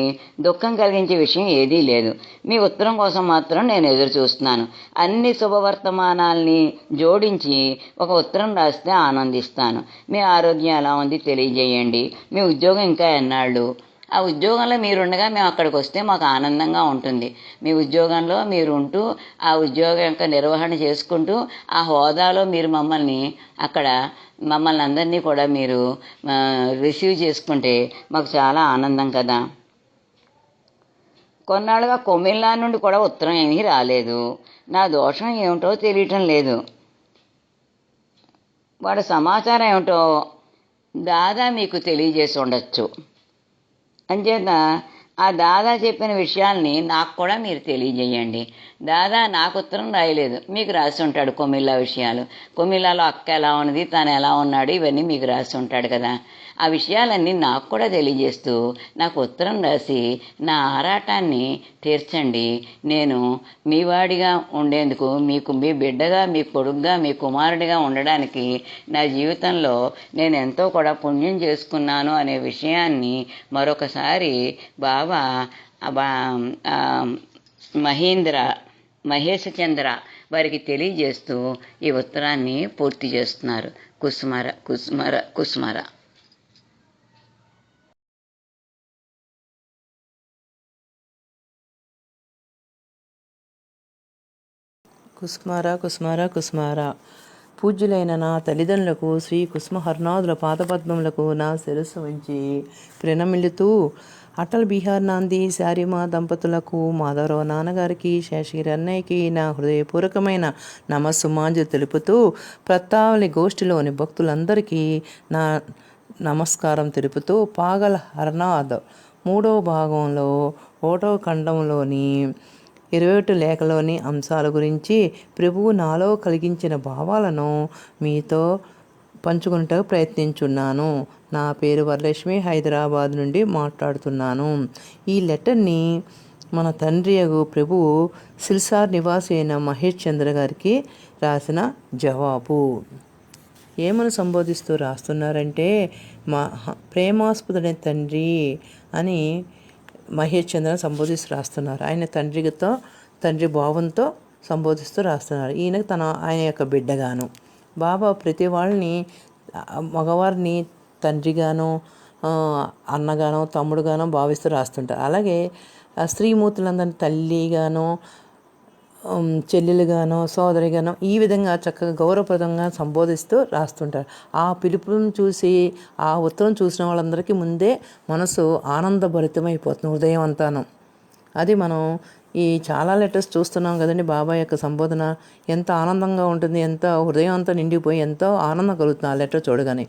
దుఃఖం కలిగించే విషయం ఏదీ లేదు. మీ ఉత్తరం కోసం మాత్రం నేను ఎదురు చూస్తున్నాను. అన్ని శుభవర్తమానాల్ని జోడించి ఒక ఉత్తరం రాస్తే ఆనందిస్తాను. మీ ఆరోగ్యం ఎలా ఉంది తెలియజేయండి. మీ ఉద్యోగం ఇంకా ఎన్నాళ్ళు? ఆ ఉద్యోగంలో మీరుండగా మేము అక్కడికి వస్తే మాకు ఆనందంగా ఉంటుంది. మీ ఉద్యోగంలో మీరు ఉంటూ ఆ ఉద్యోగం యొక్క నిర్వహణ చేసుకుంటూ ఆ హోదాలో మీరు మమ్మల్ని అందరినీ కూడా మీరు రిసీవ్ చేసుకుంటే మాకు చాలా ఆనందం కదా. కొన్నాళ్ళుగా కొమిల్లా నుండి కూడా ఉత్తరం ఏమీ రాలేదు. నా దోషం ఏమిటో తెలియటం లేదు. వాడి సమాచారం ఏమిటో దాదా మీకు తెలియజేసి ఉండొచ్చు. అంచేత ఆ దాదా చెప్పిన విషయాల్ని నాకు కూడా మీరు తెలియజేయండి. దాదా నాకు ఉత్తరం రాయలేదు, మీకు రాసి ఉంటాడు కొమిల్లా విషయాలు. కొమిల్లాలో అక్క ఎలా ఉన్నది, తను ఎలా ఉన్నాడు, ఇవన్నీ మీకు రాసి ఉంటాడు కదా. ఆ విషయాలన్నీ నాకు కూడా తెలియజేస్తూ నాకు ఉత్తరం రాసి నా ఆరాటాన్ని తీర్చండి. నేను మీ వాడిగా ఉండేందుకు, మీకు మీ బిడ్డగా, మీ కొడుకుగా, మీ కుమారుడిగా ఉండడానికి నా జీవితంలో నేను ఎంతో కూడా పుణ్యం చేసుకున్నాను అనే విషయాన్ని మరొకసారి బాబా మహేశచంద్ర వారికి తెలియజేస్తూ ఈ ఉత్తరాన్ని పూర్తి చేస్తున్నారు. కుసుమర కుసుమర కుసుమర. కుస్మార కుస్మార కుస్మార. పూజ్యులైన నా తల్లిదండ్రులకు శ్రీ కుసుమహర్నాథుల పాదపద్మములకు నా శిరస్సు వంచి ప్రణమిల్లుతూ, అటల్ బిహార్ నాంది శారిమా దంపతులకు, మాధవరావు నాన్నగారికి, శేషగిరి అన్నయ్యకి నా హృదయపూర్వకమైన నమస్సుమాంజలు తెలుపుతూ, ప్రత్తావళి గోష్ఠిలోని భక్తులందరికీ నా నమస్కారం తెలుపుతూ, పాగల్ హర్నాథ్ 3వ భాగంలో 1వ ఖండంలోని 21 లేఖలోని అంశాల గురించి ప్రభువు నాలో కలిగించిన భావాలను మీతో పంచుకుంటూ ప్రయత్నించున్నాను. నా పేరు వరలక్ష్మి, హైదరాబాద్ నుండి మాట్లాడుతున్నాను. ఈ లెటర్ని మన తండ్రియగు ప్రభువు సిల్సార్ నివాసి అయిన మహేష్ చంద్ర గారికి రాసిన జవాబు. ఏమని సంబోధిస్తూ రాస్తున్నారంటే, మా ప్రేమాస్పదుడైన తండ్రి అని మహేష్ చంద్రని సంబోధిస్తూ రాస్తున్నారు. ఆయన తండ్రి భావంతో సంబోధిస్తూ రాస్తున్నారు. ఆయన యొక్క బిడ్డగాను. బాబా ప్రతి వాళ్ళని, మగవారిని తండ్రిగాను, అన్నగానో, తమ్ముడుగానో భావిస్తూ రాస్తుంటారు. అలాగే స్త్రీమూర్తులందరినీ తల్లిగానో, చెల్లెలుగానో, సోదరిగానో ఈ విధంగా చక్కగా గౌరవప్రదంగా సంబోధిస్తూ రాస్తుంటారు. ఆ పిలుపును చూసి, ఆ ఉత్తరం చూసిన వాళ్ళందరికీ ముందే మనసు ఆనందభరితమైపోతుంది, హృదయం అంతాను. అది మనం ఈ చాలా లెటర్స్ చూస్తున్నాం కదండి. బాబాయ్ యొక్క సంబోధన ఎంత ఆనందంగా ఉంటుంది, ఎంత హృదయం అంతా నిండిపోయి ఎంతో ఆనందం కలుగుతుంది ఆ లెటర్ చూడగానే.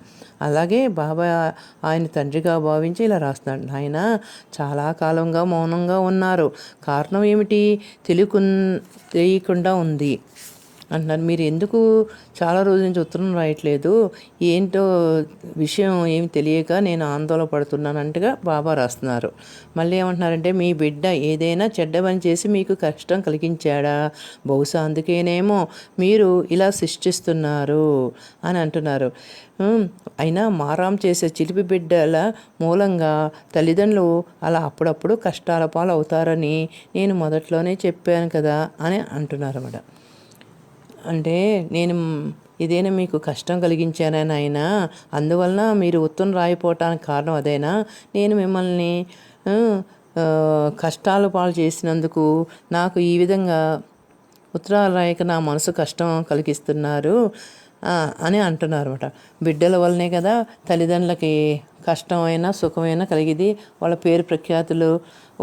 అలాగే బాబాయ్ ఆయన తండ్రిగా భావించి ఇలా రాస్తున్నాడు. ఆయన చాలా కాలంగా మౌనంగా ఉన్నారు. కారణం ఏమిటి తెలియకుండా ఉంది అంటున్నారు. మీరు ఎందుకు చాలా రోజుల నుంచి ఉత్తరం రాయట్లేదు, ఏంటో విషయం ఏమి తెలియక నేను ఆందోళన పడుతున్నానంటగా బాబా రాస్తున్నారు. మళ్ళీ ఏమంటున్నారంటే, మీ బిడ్డ ఏదైనా చెడ్డ పని చేసి మీకు కష్టం కలిగించాడా? బహుశా అందుకేనేమో మీరు ఇలా సృష్టిస్తున్నారు అని అంటున్నారు. అయినా మారాం చేసే చిలిపి బిడ్డల మూలంగా తల్లిదండ్రులు అలా అప్పుడప్పుడు కష్టాల పాలు అవుతారని నేను మొదట్లోనే చెప్పాను కదా అని అంటున్నారు అన్నమాట. అంటే నేను ఇదేనా మీకు కష్టం కలిగించానా నాయనా? అందువలన మీరు ఉత్తరం రాయిపోవటానికి కారణం అదేనా? నేను మిమ్మల్ని ఆ, ఆ, కష్టాలు పాలు చేసినందుకు నాకు ఈ విధంగా ఉత్తరాలు రాయక నా మనసు కష్టం కలిగిస్తున్నారు అని అంటున్నారు అనమాట. బిడ్డల వల్లనే కదా తల్లిదండ్రులకి కష్టమైనా సుఖమైనా కలిగేది, వాళ్ళ పేరు ప్రఖ్యాతులు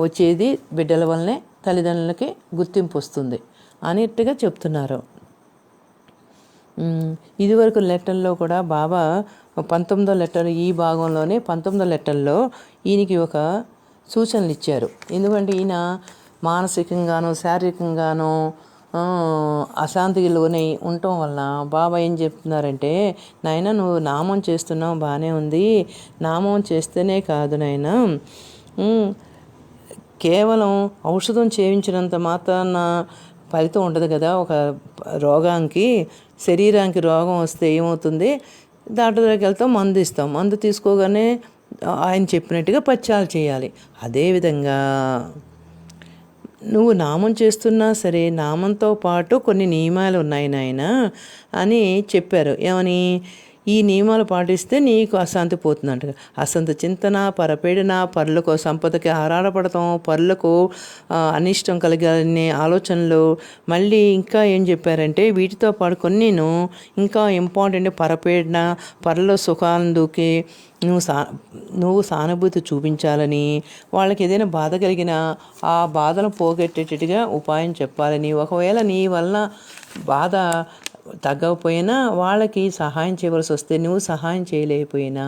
వచ్చేది బిడ్డల వల్లనే తల్లిదండ్రులకి గుర్తింపు వస్తుంది అన్నట్టుగా చెప్తున్నారు. ఇదివరకు లెటర్లో కూడా బాబా 19వ లెటర్ ఈ భాగంలోనే 19వ లెటర్లో ఈయనకి ఒక సూచనలు ఇచ్చారు. ఎందుకంటే ఈయన మానసికంగానో శారీరకంగానో అశాంతికి లోనై ఉండటం వల్ల బాబా ఏం చెప్తున్నారంటే, నాయన నువ్వు నామం చేస్తున్నావు బాగానే ఉంది, నామం చేస్తేనే కాదు నాయన, కేవలం ఔషధం చేయించినంత మాత్రాన ఫలితం ఉండదు కదా. ఒక రోగానికి శరీరానికి రోగం వస్తే ఏమవుతుంది, డాక్టర్ దగ్గరికి వెళ్తాం, మందు ఇస్తాం, మందు తీసుకోగానే ఆయన చెప్పినట్టుగా పచ్చాలు చేయాలి. అదేవిధంగా నువ్వు నామం చేస్తున్నా సరే నామంతో పాటు కొన్ని నియమాలు ఉన్నాయి నాయన అని చెప్పారు. ఏమని? ఈ నియమాలు పాటిస్తే నీకు అశాంతి పోతుందంట. అశాంతి చింతన, పరపీడన, పరులకు సంపదకి ఆరాటపడతాం, పరులకు అనిష్టం కలిగాలనే ఆలోచనలు. మళ్ళీ ఇంకా ఏం చెప్పారంటే వీటితో పాటు కొన్నిను ఇంకా ఇంపార్టెంట్, పరపీడన, పరుల సుఖాందుకి నువ్వు సానుభూతి చూపించాలని, వాళ్ళకి ఏదైనా బాధ కలిగినా ఆ బాధను పోగొట్టేటట్టుగా ఉపాయం చెప్పాలని, ఒకవేళ నీ వలన బాధ తగ్గకపోయినా వాళ్ళకి సహాయం చేయవలసి వస్తే నువ్వు సహాయం చేయలేకపోయినా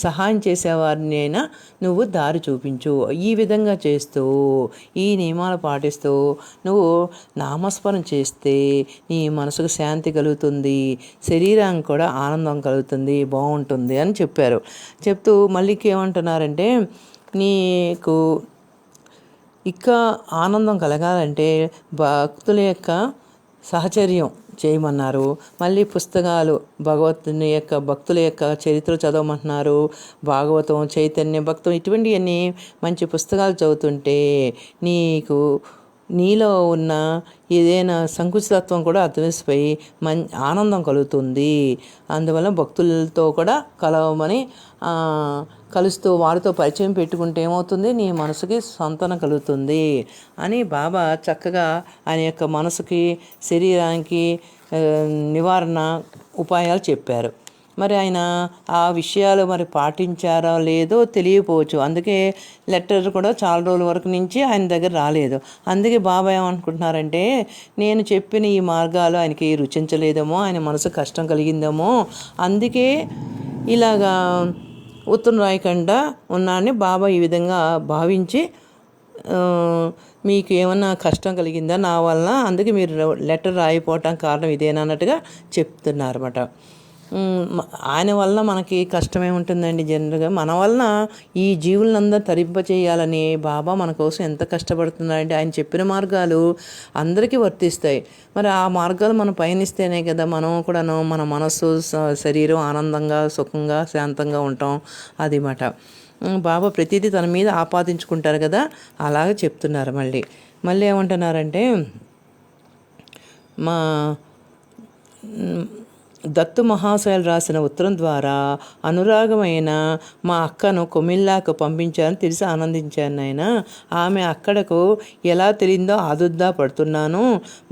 సహాయం చేసేవారిని అయినా నువ్వు దారి చూపించు. ఈ విధంగా చేస్తూ ఈ నియమాలు పాటిస్తూ నువ్వు నామస్మరణ చేస్తే నీ మనసుకు శాంతి కలుగుతుంది, శరీరానికి కూడా ఆనందం కలుగుతుంది, బాగుంటుంది అని చెప్పారు. చెప్తూ మళ్ళీ ఏమంటున్నారంటే, నీకు ఇంకా ఆనందం కలగాలంటే భక్తుల యొక్క సహచర్యం చేయమన్నారు. మళ్ళీ పుస్తకాలు భగవతుని యొక్క భక్తుల యొక్క చరిత్ర చదవమంటున్నారు. భాగవతం, చైతన్య భక్తం ఇటువంటివన్నీ మంచి పుస్తకాలు చదువుతుంటే నీలో ఉన్న ఏదైనా సంకుచితత్వం కూడా అర్థమైపోయి ఆనందం కలుగుతుంది. అందువల్ల భక్తులతో కూడా కలవమని కలుస్తూ వారితో పరిచయం పెట్టుకుంటే ఏమవుతుంది, నీ మనసుకి సంతన కలుగుతుంది అని బాబా చక్కగా ఆయన యొక్క మనసుకి శరీరానికి నివారణ ఉపాయాలు చెప్పారు. మరి ఆయన ఆ విషయాలు మరి పాటించారో లేదో తెలియకపోవచ్చు. అందుకే లెటర్ కూడా చాలా రోజుల వరకు నుంచి ఆయన దగ్గర రాలేదు. అందుకే బాబా ఏమనుకుంటున్నారంటే, నేను చెప్పిన ఈ మార్గాలు ఆయనకి రుచించలేదేమో, ఆయన మనసు కష్టం కలిగిందేమో, అందుకే ఇలాగా ఉత్తరం రాయకుండా ఉన్నారని బాబా ఈ విధంగా భావించి, మీకు ఏమన్నా కష్టం కలిగిందా నా వలన, అందుకే మీరు లెటర్ రాయిపోవటం కారణం ఇదేనా అన్నట్టుగా చెప్తున్నారు అన్నమాట. ఆయన వల్ల మనకి కష్టమే ఉంటుందండి. జనరల్గా మన వలన ఈ జీవులందరూ తరింపచేయాలని బాబా మన కోసం ఎంత కష్టపడుతున్నారంటే ఆయన చెప్పిన మార్గాలు అందరికీ వర్తిస్తాయి. మరి ఆ మార్గాలు మనం పయనిస్తేనే కదా మనం కూడాను మన మనస్సు శరీరం ఆనందంగా సుఖంగా శాంతంగా ఉంటాం. అది మాట బాబా ప్రతిదీ తన మీద ఆపాదించుకుంటారు కదా, అలాగే చెప్తున్నారు. మళ్ళీ ఏమంటున్నారంటే, మా దత్తు మహాశయులు రాసిన ఉత్తరం ద్వారా అనురాగమైన మా అక్కను కొమిల్లాకు పంపించారని తెలిసి ఆనందించాను నాయన. ఆమె అక్కడకు ఎలా తెలిందో ఆదుద్దా పడుతున్నాను.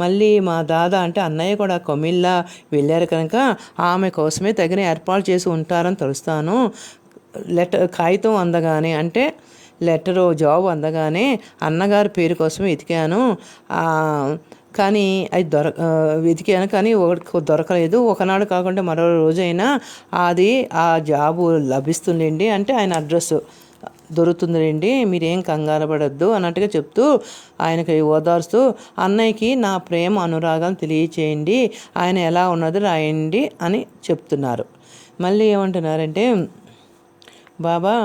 మళ్ళీ మా దాదా అంటే అన్నయ్య కూడా కొమిల్లా వెళ్ళారు కనుక ఆమె కోసమే తగిన ఏర్పాటు చేసి ఉంటారని తెలుస్తాను. కాగితం అందగానే అంటే లెటరు జాబ్ అందగానే అన్నగారి పేరు కోసం వెతికాను, కానీ అది వెతికాను కానీ దొరకలేదు. ఒకనాడు కాకుండా మరో రోజైనా ఆ జాబు లభిస్తుందండి అంటే ఆయన అడ్రస్ దొరుకుతుందండి, మీరేం కంగారు పడద్దు అన్నట్టుగా చెప్తూ ఆయనకి ఓదార్స్తూ, అన్నయ్యకి నా ప్రేమ అనురాగం తెలియచేయండి, ఆయన ఎలా ఉన్నది రాయండి అని చెప్తున్నారు. మళ్ళీ ఏమంటున్నారంటే, బాబా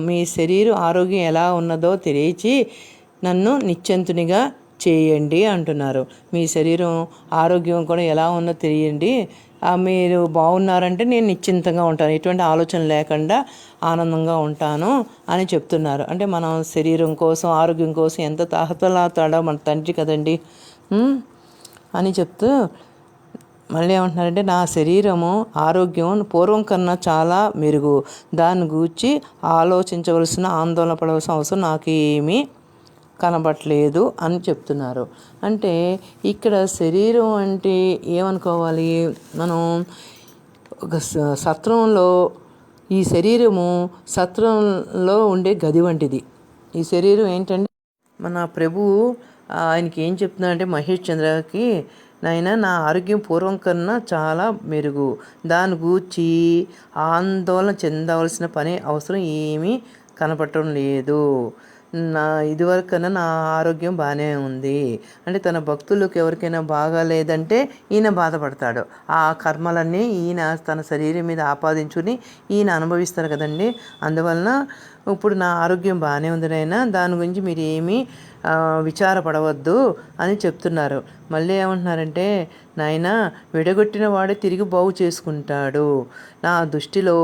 మీ శరీరం ఆరోగ్యం ఎలా ఉన్నదో తెలియచి నన్ను నిశ్చింతునిగా చేయండి అంటున్నారు. మీ శరీరం ఆరోగ్యం కూడా ఎలా ఉన్నదో తెలియండి, మీరు బాగున్నారంటే నేను నిశ్చింతంగా ఉంటాను, ఎటువంటి ఆలోచన లేకుండా ఆనందంగా ఉంటాను అని చెప్తున్నారు. అంటే మనం శరీరం కోసం ఆరోగ్యం కోసం ఎంత తాహతలాతాడో మన తండ్రి కదండి అని చెప్తూ, మళ్ళీ ఏమంటున్నారంటే నా శరీరము ఆరోగ్యం పూర్వం కన్నా చాలా మెరుగు, దాన్ని గూర్చి ఆలోచించవలసిన ఆందోళన పడవలసిన అవసరం నాకు ఏమీ కనబట్లేదు అని చెప్తున్నారు. అంటే ఇక్కడ శరీరం అంటే ఏమనుకోవాలి మనం, ఒక సత్రంలో ఈ శరీరము సత్రంలో ఉండే గది వంటిది. ఈ శరీరం ఏంటంటే మన ప్రభువు ఆయనకి ఏం చెప్తున్నారంటే మహేష్ చంద్రకి, నాయన నా ఆరోగ్యం పూర్వం కన్నా చాలా మెరుగు, దాని గూర్చి ఆందోళన చెందవలసిన పని అవసరం ఏమీ కనపడటం లేదు, నా ఇదివరకు కన్నా నా ఆరోగ్యం బాగానే ఉంది. అంటే తన భక్తులకు ఎవరికైనా బాగాలేదంటే ఈయన బాధపడతాడు. ఆ కర్మలన్నీ ఈయన తన శరీరం మీద ఆపాదించుకుని ఈయన అనుభవిస్తారు కదండి. అందువలన ఇప్పుడు నా ఆరోగ్యం బాగానే ఉంది నాయనా, దాని గురించి మీరు ఏమీ విచారపడవద్దు అని చెప్తున్నారు. మళ్ళీ ఏమంటున్నారంటే, నాయనా విడగొట్టిన వాడే తిరిగి బాగు చేసుకుంటాడు. నా దృష్టిలో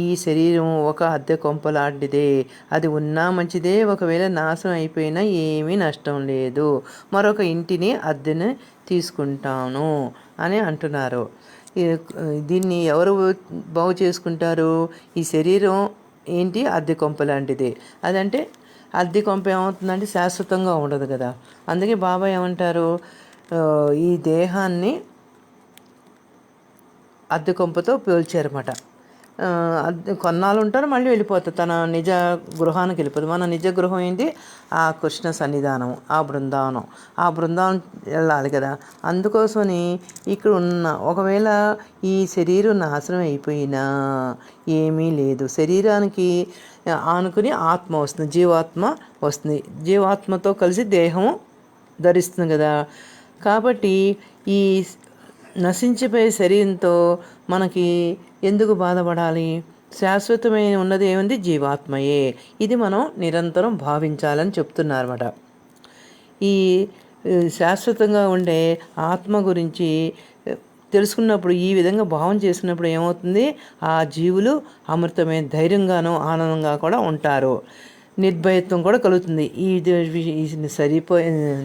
ఈ శరీరం ఒక అద్దె కొంపలాంటిదే, అది ఉన్నా మంచిదే, ఒకవేళ నాశనం అయిపోయినా ఏమీ నష్టం లేదు, మరొక ఇంటిని అద్దెని తీసుకుంటాను అని అంటున్నారు. దీన్ని ఎవరు బాగు చేసుకుంటారు? ఈ శరీరం ఏంటి? అద్దె కొంప లాంటిది. అదంటే అద్దె కొంప ఏమవుతుందంటే శాశ్వతంగా ఉండదు కదా. అందుకే బాబా ఏమంటారు, ఈ దేహాన్ని అద్దె కొంపతో పోల్చారన్నమాట. కొన్నాళ్ళు ఉంటారు, మళ్ళీ వెళ్ళిపోతారు, తన నిజ గృహానికి వెళ్ళిపోతుంది. మన నిజ గృహం ఏంటి? ఆ కృష్ణ సన్నిధానం, ఆ బృందావనం. ఆ బృందావనం వెళ్ళాలి కదా. అందుకోసమని ఇక్కడ ఉన్న, ఒకవేళ ఈ శరీరం నాశనం అయిపోయినా ఏమీ లేదు, శరీరానికి ఆనుకుని ఆత్మ వస్తుంది, జీవాత్మ వస్తుంది, జీవాత్మతో కలిసి దేహం ధరిస్తుంది కదా. కాబట్టి ఈ నశించిపోయే శరీరంతో మనకి ఎందుకు బాధపడాలి? శాశ్వతమైన ఉన్నది ఏముంది? జీవాత్మయే. ఇది మనం నిరంతరం భావించాలని చెప్తున్నారన్నమాట. ఈ శాశ్వతంగా ఉండే ఆత్మ గురించి తెలుసుకున్నప్పుడు, ఈ విధంగా భావం చేసినప్పుడు ఏమవుతుంది? ఆ జీవులు అమృతమైన ధైర్యంగాను ఆనందంగా కూడా ఉంటారు, నిర్భయత్వం కూడా కలుగుతుంది.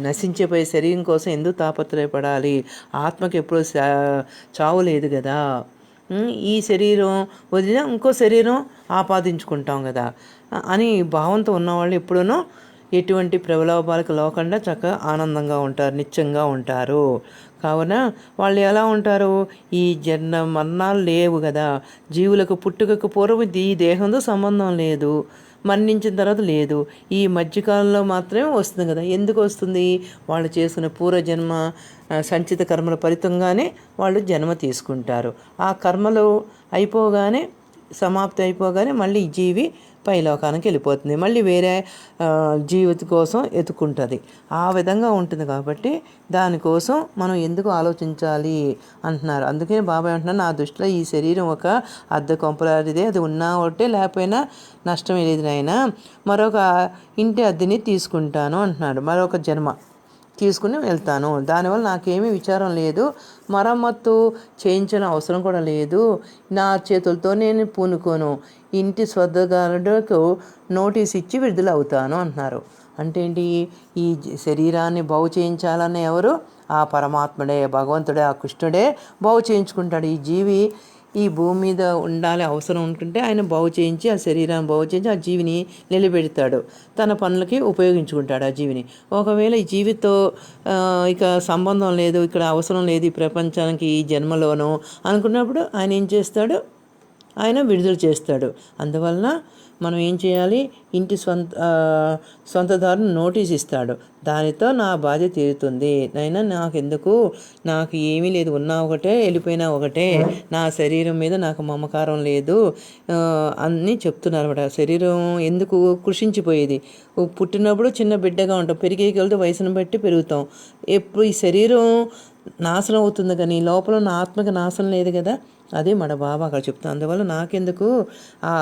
నశించిపోయే శరీరం కోసం ఎందుకు తాపత్రయపడాలి? ఆత్మకి ఎప్పుడూ చావు లేదు కదా. ఈ శరీరం వదిలిన ఇంకో శరీరం ఆపాదించుకుంటాం కదా అని భావంతో ఉన్నవాళ్ళు ఎప్పుడూనూ ఎటువంటి ప్రలోభాలకు లోకుండా చక్కగా ఆనందంగా ఉంటారు, నిత్యంగా ఉంటారు. కావున వాళ్ళు ఎలా ఉంటారు? ఈ జన్మ మరణాలు లేవు కదా, జీవులకు పుట్టుకకు పూర్వం ఈ దేహంతో సంబంధం లేదు, మరణించిన తర్వాత లేదు, ఈ మధ్యకాలంలో మాత్రమే వస్తుంది కదా. ఎందుకు వస్తుంది? వాళ్ళు చేసుకున్న పూర్వజన్మ సంచిత కర్మల ఫలితంగానే వాళ్ళు జన్మ తీసుకుంటారు. ఆ కర్మలు అయిపోగానే, సమాప్తి అయిపోగానే మళ్ళీ ఈ జీవి పైలోకానికి వెళ్ళిపోతుంది, మళ్ళీ వేరే జీవితం కోసం ఎత్తుకుంటుంది. ఆ విధంగా ఉంటుంది. కాబట్టి దానికోసం మనం ఎందుకు ఆలోచించాలి అంటున్నారు. అందుకని బాబాయ్ అంటున్నారు, నా దృష్టిలో ఈ శరీరం ఒక అద్దె కొంపలాంటిదే, అది ఉన్నా ఒకటే లేకపోయినా నష్టం లేదు నాయనా, మరొక ఇంటి అద్దెని తీసుకుంటాను అంటున్నాడు. మరొక జన్మ తీసుకుని వెళ్తాను, దానివల్ల నాకేమీ విచారం లేదు, మరమ్మత్తు చేయించిన అవసరం కూడా లేదు, నా చేతులతో నేను పూనుకోను, ఇంటి స్వద్దగారులకు నోటీస్ ఇచ్చి విడుదల అవుతాను అంటున్నారు. అంటే ఏంటి? ఈ శరీరాన్ని బాగు చేయించాలని ఎవరు? ఆ పరమాత్ముడే, భగవంతుడే, ఆ కృష్ణుడే బాగు చేయించుకుంటాడు. ఈ జీవి ఈ భూమి మీద ఉండాలి అవసరం ఉంటుంటే ఆయన బాగు చేయించి, ఆ శరీరాన్ని బాగు చేయించి ఆ జీవిని నిలబెడతాడు, తన పనులకి ఉపయోగించుకుంటాడు ఆ జీవిని. ఒకవేళ ఈ జీవితో ఇక సంబంధం లేదు, ఇక్కడ అవసరం లేదు ఈ ప్రపంచానికి ఈ జన్మలోనూ అనుకున్నప్పుడు ఆయన ఏం చేస్తాడు? ఆయన విడుదల చేస్తాడు. అందువలన మనం ఏం చేయాలి? ఇంటి సొంతదారుని నోటీస్ ఇస్తాడు, దానితో నా బాధ్యత తీరుతుంది. నైనా నాకెందుకు, నాకు ఏమీ లేదు, ఉన్నా ఒకటే వెళ్ళిపోయినా ఒకటే, నా శరీరం మీద నాకు మమకారం లేదు అని చెప్తున్నారు అన్నమాట. శరీరం ఎందుకు కృషించిపోయేది? పుట్టినప్పుడు చిన్న బిడ్డగా ఉంటాం, పెరిగేకెళ్తే వయసును బట్టి పెరుగుతాం. ఎప్పుడు ఈ శరీరం నాశనం అవుతుంది కానీ లోపల ఉన్న ఆత్మకి నాశనం లేదు కదా. అదే మన బాబా అక్కడ చెప్తాను. అందువల్ల నాకెందుకు, ఆ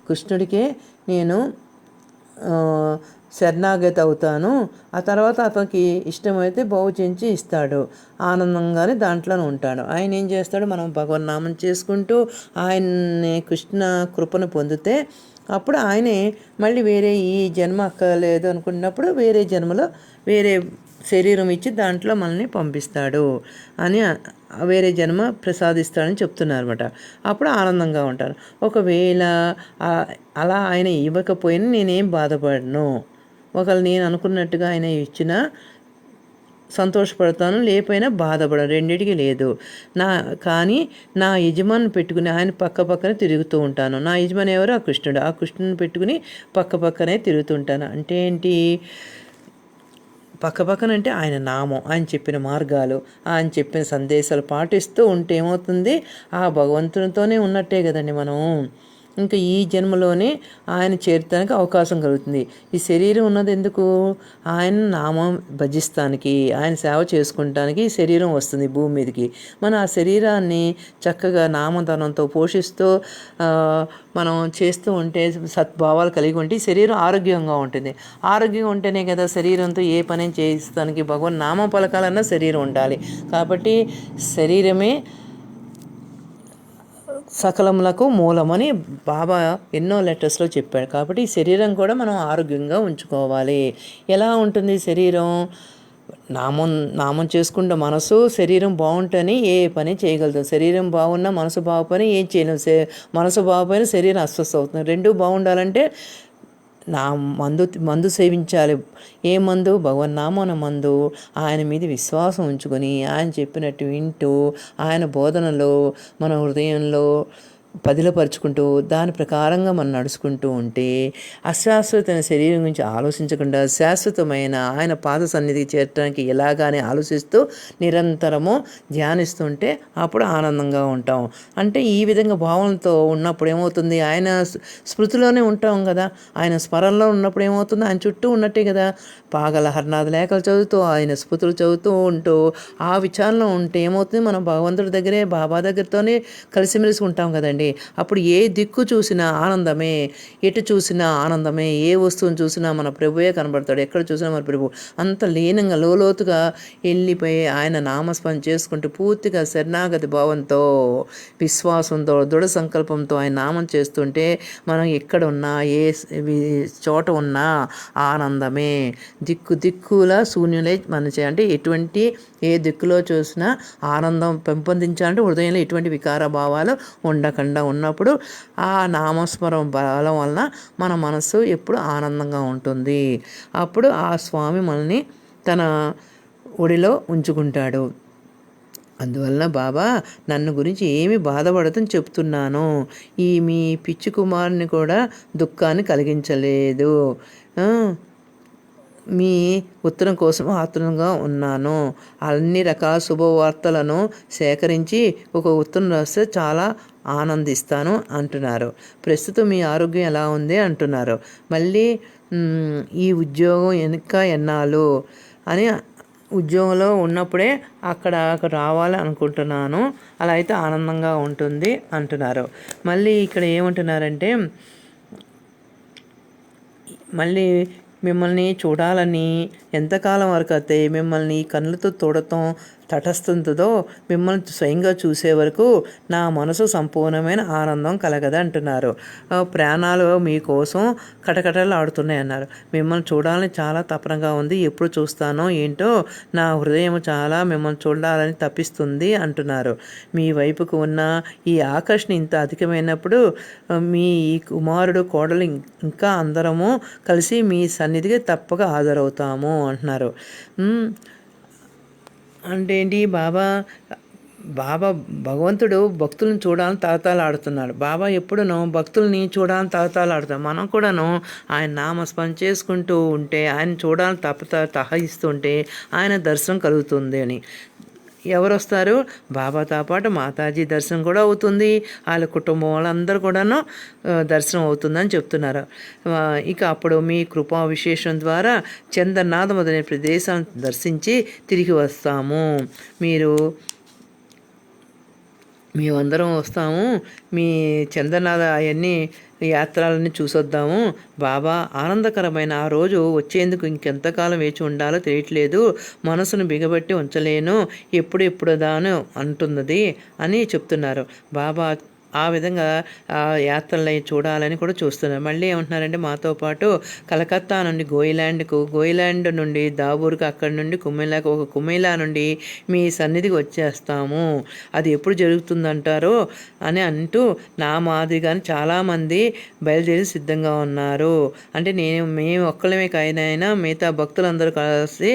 కృష్ణుడికే నేను శరణాగతి అవుతాను, ఆ తర్వాత అతనికి ఇష్టమైతే బాగు చేయించి ఇస్తాడు, ఆనందంగానే దాంట్లోనే ఉంటాడు. ఆయన ఏం చేస్తాడు? మనం భగవన్నామం చేసుకుంటూ ఆయన్ని కృష్ణ కృపను పొందితే అప్పుడు ఆయనే మళ్ళీ వేరే ఈ జన్మ అక్కర్లేదు అనుకున్నప్పుడు వేరే జన్మలో వేరే శరీరం ఇచ్చి దాంట్లో మనల్ని పంపిస్తాడు అని వేరే జన్మ ప్రసాదిస్తాడని చెప్తున్నారు అనమాట. అప్పుడు ఆనందంగా ఉంటారు. ఒకవేళ అలా ఆయన ఇవ్వకపోయినా నేనేం బాధపడను. ఒకవేళ నేను అనుకున్నట్టుగా ఆయన ఇచ్చినా సంతోషపడతాను, లేకపోయినా బాధపడను, రెండిటికి లేదు. కానీ నా యజమాని పెట్టుకుని ఆయన పక్కనే తిరుగుతూ ఉంటాను. నా యజమాని ఎవరు? ఆ కృష్ణుడు. ఆ కృష్ణుని పెట్టుకుని పక్కనే తిరుగుతుంటాను. అంటే ఏంటి? పక్కన ఆయన నామం, ఆయన చెప్పిన మార్గాలు, ఆయన చెప్పిన సందేశాలు పాటిస్తూ ఉంటే ఏమవుతుంది? ఆ భగవంతునితోనే ఉన్నట్టే కదండి మనం. ఇంకా ఈ జన్మలోనే ఆయన చేరటానికి అవకాశం కలుగుతుంది. ఈ శరీరం ఉన్నది ఎందుకు? ఆయన నామం భజిస్తానికి, ఆయన సేవ చేసుకుంటానికి ఈ శరీరం వస్తుంది భూమి మీదకి. మనం ఆ శరీరాన్ని చక్కగా నామధనంతో పోషిస్తూ మనం చేస్తూ ఉంటే, సద్భావాలు కలిగి ఉంటే ఈ శరీరం ఆరోగ్యంగా ఉంటుంది. ఆరోగ్యంగా ఉంటేనే కదా శరీరంతో ఏ పని చేయిస్తానికి భగవాన్ నామం పలకాలన్నా శరీరం ఉండాలి. కాబట్టి శరీరమే సకలములకు మూలమని బాబా ఎన్నో లెటర్స్లో చెప్పాడు. కాబట్టి ఈ శరీరం కూడా మనం ఆరోగ్యంగా ఉంచుకోవాలి. ఎలా ఉంటుంది శరీరం? నామం చేసుకుంటే మనసు శరీరం బాగుంటేనే ఏ పని చేయగలుగుతాం. శరీరం బాగున్నా మనసు బాగుపోయినా ఏం చేయలేము. మనసు బాగుపోయినా శరీరం అస్వస్థ అవుతుంది. రెండూ బాగుండాలంటే మందు సేవించాలి. ఏ మందు? భగవన్నామన మందు. ఆయన మీద విశ్వాసం ఉంచుకొని ఆయన చెప్పినట్టు వింటూ ఆయన బోధనలో మన హృదయంలో పదిలపరుచుకుంటూ దాని ప్రకారంగా మనం నడుచుకుంటూ ఉంటే అశాశ్వతమైన శరీరం గురించి ఆలోచించకుండా శాశ్వతమైన ఆయన పాద సన్నిధికి చేరడానికి ఎలాగానే ఆలోచిస్తూ నిరంతరము ధ్యానిస్తుంటే అప్పుడు ఆనందంగా ఉంటాం. అంటే ఈ విధంగా భావనతో ఉన్నప్పుడు ఏమవుతుంది? ఆయన స్మృతిలోనే ఉంటాం కదా, ఆయన స్మరణలో ఉన్నప్పుడు ఏమవుతుంది? ఆయన చుట్టూ ఉన్నట్టే కదా. పాగల హర్నాథ లేఖలు చదువుతూ ఆయన స్మృతులు చదువుతూ ఉంటూ ఆ విచారణలో ఉంటే ఏమవుతుంది? మనం భగవంతుడి దగ్గరే బాబా దగ్గరతోనే కలిసిమెలిసి ఉంటాం కదండి. అప్పుడు ఏ దిక్కు చూసినా ఆనందమే, ఎటు చూసినా ఆనందమే. ఏ వస్తువుని చూసినా మన ప్రభువే కనబడతాడు. ఎక్కడ చూసినా మన ప్రభు అంత లీనంగా లోతుగా వెళ్ళిపోయి ఆయన నామస్మరణ చేసుకుంటూ పూర్తిగా శరణాగతి భావంతో విశ్వాసంతో దృఢ సంకల్పంతో ఆయన నామం చేస్తుంటే మనం ఎక్కడ ఉన్నా ఏ చోట ఉన్నా ఆనందమే. దిక్కులా శూన్యులే మన అంటే ఎటువంటి ఏ దిక్కులో చూసినా ఆనందం పెంపొందించాలంటే హృదయంలో ఎటువంటి వికార భావాలు ఉండకుండా ఉన్నప్పుడు ఆ నామస్మరణ బలం వలన మన మనసు ఎప్పుడు ఆనందంగా ఉంటుంది. అప్పుడు ఆ స్వామి మనల్ని తన ఒడిలో ఉంచుకుంటాడు. అందువలన బాబా నన్ను గురించి ఏమి బాధపడదని చెప్తున్నాను. మీ పిచ్చి కుమారుని కూడా దుఃఖాన్ని కలిగించలేదు. మీ ఉత్తరం కోసం ఆతురంగా ఉన్నాను. అన్ని రకాల శుభవార్తలను సేకరించి ఒక ఉత్తరం రాస్తే చాలా ఆనందిస్తాను అంటున్నారు. ప్రస్తుతం మీ ఆరోగ్యం ఎలా ఉంది అంటున్నారు. మళ్ళీ ఈ ఉద్యోగం ఇంకా ఎన్నాళ్ళు అని ఉద్యోగంలో ఉన్నప్పుడే అక్కడ రావాలి అనుకుంటున్నాను. అలా అయితే ఆనందంగా ఉంటుంది అంటున్నారు. మళ్ళీ ఇక్కడ ఏమంటున్నారంటే మళ్ళీ మిమ్మల్ని చూడాలని ఎంతకాలం వరకు అయితే మిమ్మల్ని కళ్ళతో చూడటం తటస్థుతుందో మిమ్మల్ని స్వయంగా చూసే వరకు నా మనసు సంపూర్ణమైన ఆనందం కలగదు అంటున్నారు. ప్రాణాలు మీకోసం కటకటలు ఆడుతున్నాయి అన్నారు. మిమ్మల్ని చూడాలని చాలా తపనగా ఉంది. ఎప్పుడు చూస్తానో ఏంటో నా హృదయం చాలా మిమ్మల్ని చూడాలని తప్పిస్తుంది అంటున్నారు. మీ వైపుకు ఉన్న ఈ ఆకర్షణ ఇంత అధికమైనప్పుడు మీ కుమారుడు కోడలు ఇంకా అందరము కలిసి మీ సన్నిధికి తప్పక హాజరవుతాము అంటున్నారు. అంటే ఏంటి? బాబా భగవంతుడు భక్తులను చూడాలని తహతలాడుతున్నాడు. బాబా ఎప్పుడునో భక్తుల్ని చూడాలని తహతలాడుతాడు. మనం కూడాను ఆయన నామస్మరణ చేసుకుంటూ ఉంటే ఆయన చూడాలని తహయిస్తుంటే ఆయన దర్శనం కలుగుతుంది అని. ఎవరు వస్తారు? బాబాతో పాటు మాతాజీ దర్శనం కూడా అవుతుంది. వాళ్ళ కుటుంబం వాళ్ళందరూ కూడాను దర్శనం అవుతుందని చెప్తున్నారు. ఇక అప్పుడు మీ కృపా విశేషం ద్వారా చంద్రనాథ మొదలైన ప్రదేశాన్ని దర్శించి తిరిగి వస్తాము. మేమందరం వస్తాము. మీ చంద్రనాథ అవన్నీ యాత్రలన్నీ చూసొద్దాము. బాబా ఆనందకరమైన ఆ రోజు వచ్చేందుకు ఇంకెంతకాలం వేచి ఉండాలో తెలియట్లేదు. మనసును బిగబట్టి ఉంచలేను. ఎప్పుడు దాను అంటున్నది అని చెప్తున్నారు. బాబా ఆ విధంగా యాత్రలు అవి చూడాలని కూడా చూస్తున్నారు. మళ్ళీ ఏమంటున్నారంటే మాతో పాటు కలకత్తా నుండి గోయిలాండ్ నుండి దాబూర్కి, అక్కడి నుండి కుమిలాకు, ఒక కుమిలా నుండి మీ సన్నిధికి వచ్చేస్తాము, అది ఎప్పుడు జరుగుతుందంటారో అని అంటూ నా మాదిరిగానే చాలామంది బయలుదేరి సిద్ధంగా ఉన్నారు. అంటే మేము ఒక్కళ్ళమే కాయినైనా మిగతా భక్తులందరూ కలిసి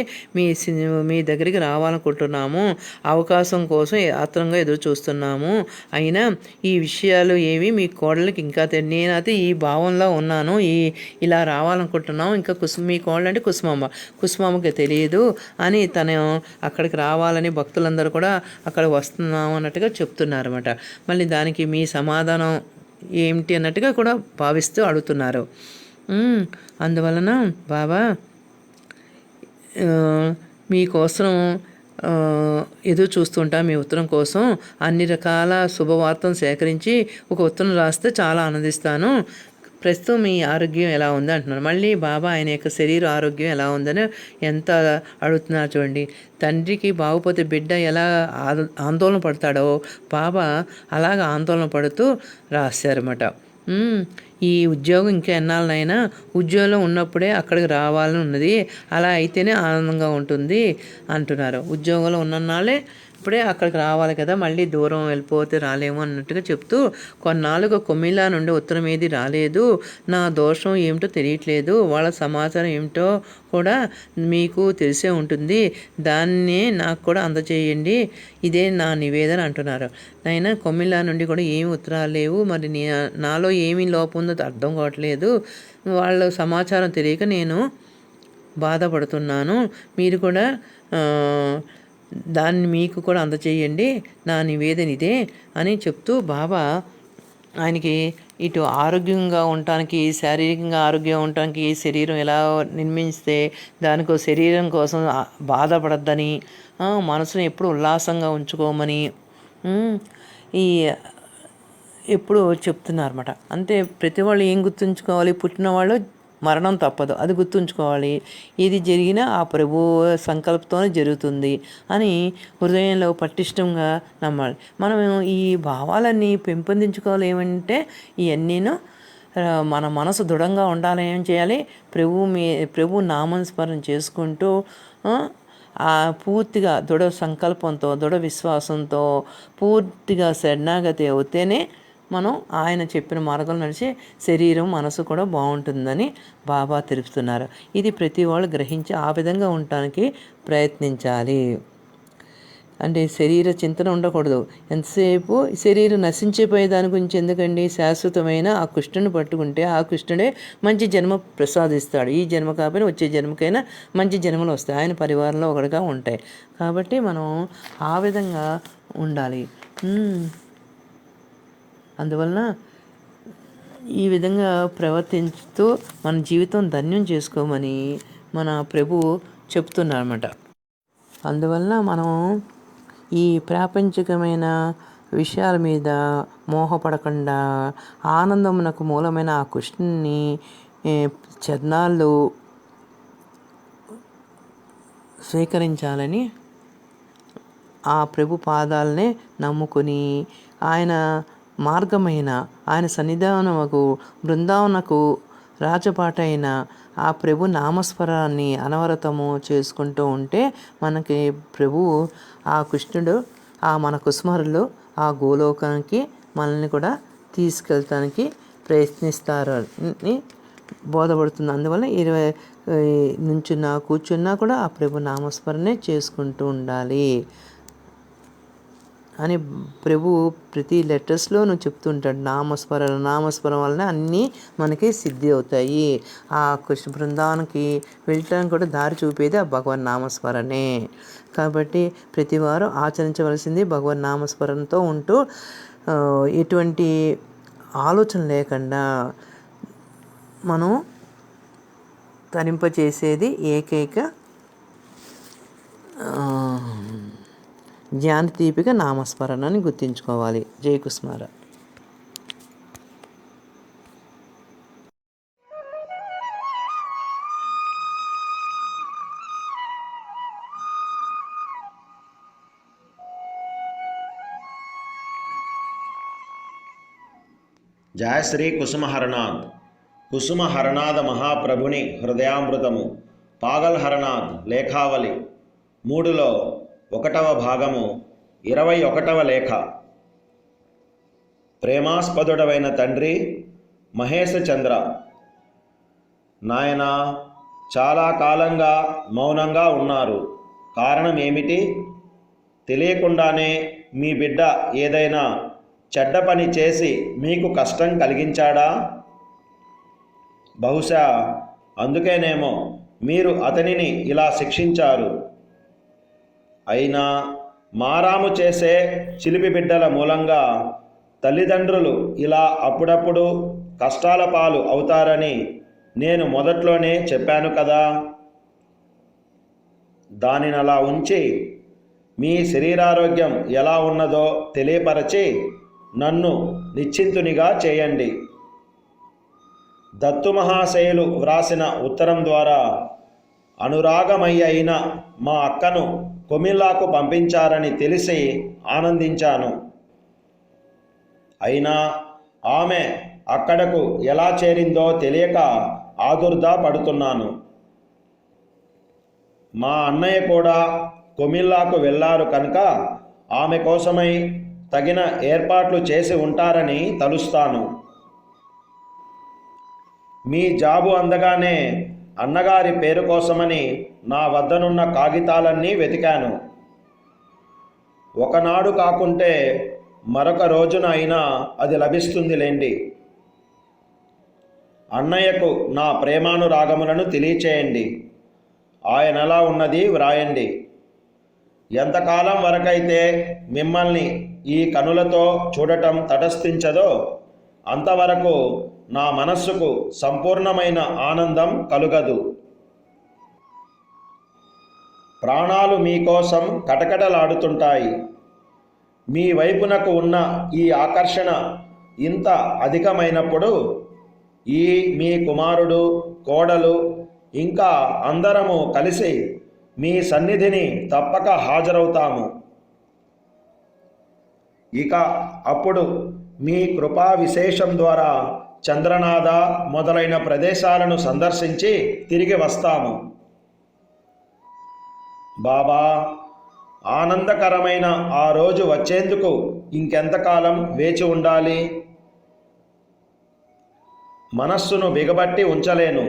మీ దగ్గరికి రావాలనుకుంటున్నాము, అవకాశం కోసం ఆత్రంగా ఎదురు చూస్తున్నాము. అయినా ఈ విషయాలు ఏవి మీ కోడలికి ఇంకా నేనైతే ఈ భావంలో ఉన్నాను, ఇలా రావాలనుకుంటున్నాము, ఇంకా మీ కోడలు అంటే కుసుమమ్మకి తెలియదు అని తను అక్కడికి రావాలని భక్తులందరూ కూడా అక్కడ వస్తున్నాము అన్నట్టుగా చెప్తున్నారు అన్నమాట. మళ్ళీ దానికి మీ సమాధానం ఏమిటి అన్నట్టుగా కూడా భావిస్తూ అడుగుతున్నారు. అందువలన బాబా మీకోసం ఎదురు చూస్తుంటాం, మీ ఉత్తరం కోసం అన్ని రకాల శుభవార్తను సేకరించి ఒక ఉత్తరం రాస్తే చాలా ఆనందిస్తాను. ప్రస్తుతం మీ ఆరోగ్యం ఎలా ఉంది అంటున్నారు. మళ్ళీ బాబా ఆయన యొక్క శరీర ఆరోగ్యం ఎలా ఉందని ఎంత అడుగుతున్నారు చూడండి. తండ్రికి బాగుపోతే బిడ్డ ఎలా ఆందోళన పడతాడో బాబా అలాగ ఆందోళన పడుతూ రాశారన్నమాట. ఈ ఉద్యోగం ఇంకా ఎన్నాళ్ళనైనా ఉద్యోగంలో ఉన్నప్పుడే అక్కడికి రావాలని ఉన్నది, అలా అయితేనే ఆనందంగా ఉంటుంది అంటున్నారు. ఉద్యోగంలో ఉన్ననాళ్ళే ఇప్పుడే అక్కడికి రావాలి కదా, మళ్ళీ దూరం వెళ్ళిపోతే రాలేము అన్నట్టుగా చెప్తూ, కొన్నాళ్ళుగా కొమిలా నుండి ఉత్తరం ఏది రాలేదు, నా దోషం ఏమిటో తెలియట్లేదు, వాళ్ళ సమాచారం ఏమిటో కూడా మీకు తెలిసే ఉంటుంది, దాన్ని నాకు కూడా అందచేయండి, ఇదే నా నివేదన అంటున్నారు. అయినా కొమిలా నుండి కూడా ఏమి ఉత్తరాలు లేవు, మరి నాలో ఏమి లోపం ఉందో అర్థం కావట్లేదు, వాళ్ళ సమాచారం తెలియక నేను బాధపడుతున్నాను, మీరు కూడా దాన్ని మీకు కూడా అందచేయండి, నా నివేదన ఇదే అని చెప్తూ బాబా ఆయనకి ఇటు ఆరోగ్యంగా ఉండటానికి, శారీరకంగా ఆరోగ్యంగా ఉండటానికి శరీరం ఎలా నిర్మిస్తే దానికో శరీరం కోసం బాధపడద్దని, మనసును ఎప్పుడు ఉల్లాసంగా ఉంచుకోమని ఈ ఎప్పుడు చెప్తున్నారన్నమాట. అంతే, ప్రతి వాళ్ళు ఏం గుర్తుంచుకోవాలి, పుట్టినవాళ్ళు మరణం తప్పదు, అది గుర్తుంచుకోవాలి, ఇది జరిగినా ఆ ప్రభు సంకల్పంతోనే జరుగుతుంది అని హృదయంలో పటిష్టంగా నమ్మాలి. మనం ఈ భావాలన్నీ పెంపొందించుకోవాలి. ఏమంటే ఇవన్నీను మన మనసు దృఢంగా ఉండాలని ఏం చేయాలి, ప్రభు నామస్మరణ చేసుకుంటూ పూర్తిగా దృఢ సంకల్పంతో, దృఢ విశ్వాసంతో పూర్తిగా శరణాగతి అవుతేనే మనం ఆయన చెప్పిన మార్గం నడిచి శరీరం, మనసు కూడా బాగుంటుందని బాబా తెలుపుతున్నారు. ఇది ప్రతి వాళ్ళు గ్రహించి ఆ విధంగా ఉండటానికి ప్రయత్నించాలి. అంటే శరీర చింతన ఉండకూడదు. ఎంతసేపు శరీరం నశించిపోయే దాని గురించి ఎందుకండి, శాశ్వతమైన ఆ కృష్ణుని పట్టుకుంటే ఆ కృష్ణుడే మంచి జన్మ ప్రసాదిస్తాడు. ఈ జన్మ కాకపోయినా వచ్చే జన్మకైనా మంచి జన్మలు వస్తాయి, ఆయన పరివారంలో ఒకటిగా ఉంటాయి. కాబట్టి మనం ఆ విధంగా ఉండాలి. అందువలన ఈ విధంగా ప్రవర్తించుతూ మన జీవితం ధన్యం చేసుకోమని మన ప్రభు చెప్తున్నారన్నమాట. అందువలన మనం ఈ ప్రాపంచికమైన విషయాల మీద మోహపడకుండా ఆనందమునకు మూలమైన ఆ కృష్ణుని చరణాలు స్వీకరించాలని ఆ ప్రభు పాదాలనే నమ్ముకొని ఆయన మార్గమైన ఆయన సన్నిధానముకు బృందావనకు రాజపాటైన ఆ ప్రభు నామస్మరాన్ని అనవరతము చేసుకుంటూ ఉంటే మనకి ప్రభువు ఆ కృష్ణుడు మన కుస్మరులు ఆ గోలోకానికి మనల్ని కూడా తీసుకెళ్తానికి ప్రయత్నిస్తారు అని బోధపడుతుంది. అందువల్ల 20 నుంచున్నా కూర్చున్నా కూడా ఆ ప్రభు నామస్మరణే చేసుకుంటూ ఉండాలి అని ప్రభు ప్రతి లెటర్స్లోనూ చెప్తుంటాడు. నామస్మరణ వలన అన్నీ మనకి సిద్ధి అవుతాయి. ఆ కృష్ణ బృందావనానికి వెళ్ళటానికి కూడా దారి చూపేది ఆ భగవన్ నామస్మరణే. కాబట్టి ప్రతివారు ఆచరించవలసింది భగవన్ నామస్మరణతో ఉంటూ ఎటువంటి ఆలోచన లేకుండా మనం తరింపచేసేది ఏకైక జ్ఞానదీపిక నామస్మరణని గుర్తుంచుకోవాలి. జై కుస్మార. జయ శ్రీ కుసుమహరనాథ్. కుసుమహరనాథ మహాప్రభుని హృదయామృతము పాగల్ హరనాథ్ లేఖావళి 3లో 1వ భాగము 21వ లేఖ. ప్రేమాస్పదుడవైన తండ్రి మహేశ చంద్ర, నాయనా, చాలా కాలంగా మౌనంగా ఉన్నారు. కారణం ఏమిటి? తెలియకుండానే మీ బిడ్డ ఏదైనా చెడ్డ పని చేసి మీకు కష్టం కలిగించాడా? బహుశా అందుకేనేమో మీరు అతనిని ఇలా శిక్షించారు. అయినా మారాము చేసే చిలిపి బిడ్డల మూలంగా తల్లిదండ్రులు ఇలా అప్పుడప్పుడు కష్టాల పాలు అవుతారని నేను మొదట్లోనే చెప్పాను కదా. దానిని అలా ఉంచి మీ శరీరారోగ్యం ఎలా ఉన్నదో తెలియపరచి నన్ను నిశ్చింతునిగా చేయండి. దత్తు మహాశయులు వ్రాసిన ఉత్తరం ద్వారా అనురాగమయ్య అయిన మా అక్కను కొమిల్లాకు పంపించారని తెలిసి ఆనందించాను. అయినా ఆమె అక్కడకు ఎలా చేరిందో తెలియక ఆదుర్దా పడుతున్నాను. మా అన్నయ్య కూడా కొమిల్లాకు వెళ్ళారు కనుక ఆమె కోసమై తగిన ఏర్పాట్లు చేసి ఉంటారని తలుస్తాను. మీ జాబు అందగానే అన్నగారి పేరు కోసమని నా వద్దనున్న కాగితాలన్నీ వెతికాను. ఒకనాడు కాకుంటే మరొక రోజున అయినా అది లభిస్తుందిలేండి. అన్నయ్యకు నా ప్రేమానురాగములను తెలియచేయండి. ఆయన ఎలా ఉన్నది వ్రాయండి. ఎంతకాలం వరకైతే మిమ్మల్ని ఈ కనులతో చూడటం తటస్థించదో అంతవరకు నా మనస్సుకు సంపూర్ణమైన ఆనందం కలుగదు. ప్రాణాలు మీకోసం కటకటలాడుతుంటాయి. మీ వైపునకు ఉన్న ఈ ఆకర్షణ ఇంత అధికమైనప్పుడు ఈ మీ కుమారుడు, కోడలు ఇంకా అందరము కలిసి మీ సన్నిధిని తప్పక హాజరవుతాము. ఇక అప్పుడు మీ కృపా విశేషం ద్వారా చంద్రనాథ మొదలైన ప్రదేశాలను సందర్శించి తిరిగి వస్తాము. బాబా, ఆనందకరమైన ఆ రోజు వచ్చేందుకు ఇంకెంతకాలం వేచి ఉండాలి? మనస్సును బిగబట్టి ఉంచలేను.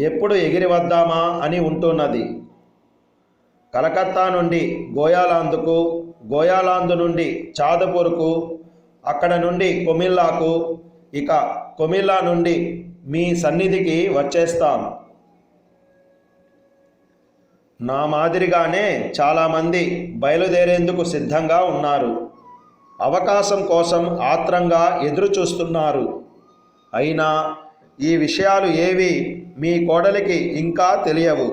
ఎప్పుడు ఎగిరి వద్దామా అని ఉంటున్నది. కలకత్తా నుండి గోయాలాందుకు, గోయాలాందు నుండి చాదపూర్కు, అక్కడ నుండి కొమిల్లాకు, ఇక కొమిల్లా నుండి మీ సన్నిధికి వచ్చేస్తాం. నా మాదిరిగానే చాలామంది బయలుదేరేందుకు సిద్ధంగా ఉన్నారు. అవకాశం కోసం ఆత్రంగా ఎదురు చూస్తున్నారు. అయినా ఈ విషయాలు ఏవి మీ కోడలికి ఇంకా తెలియవు.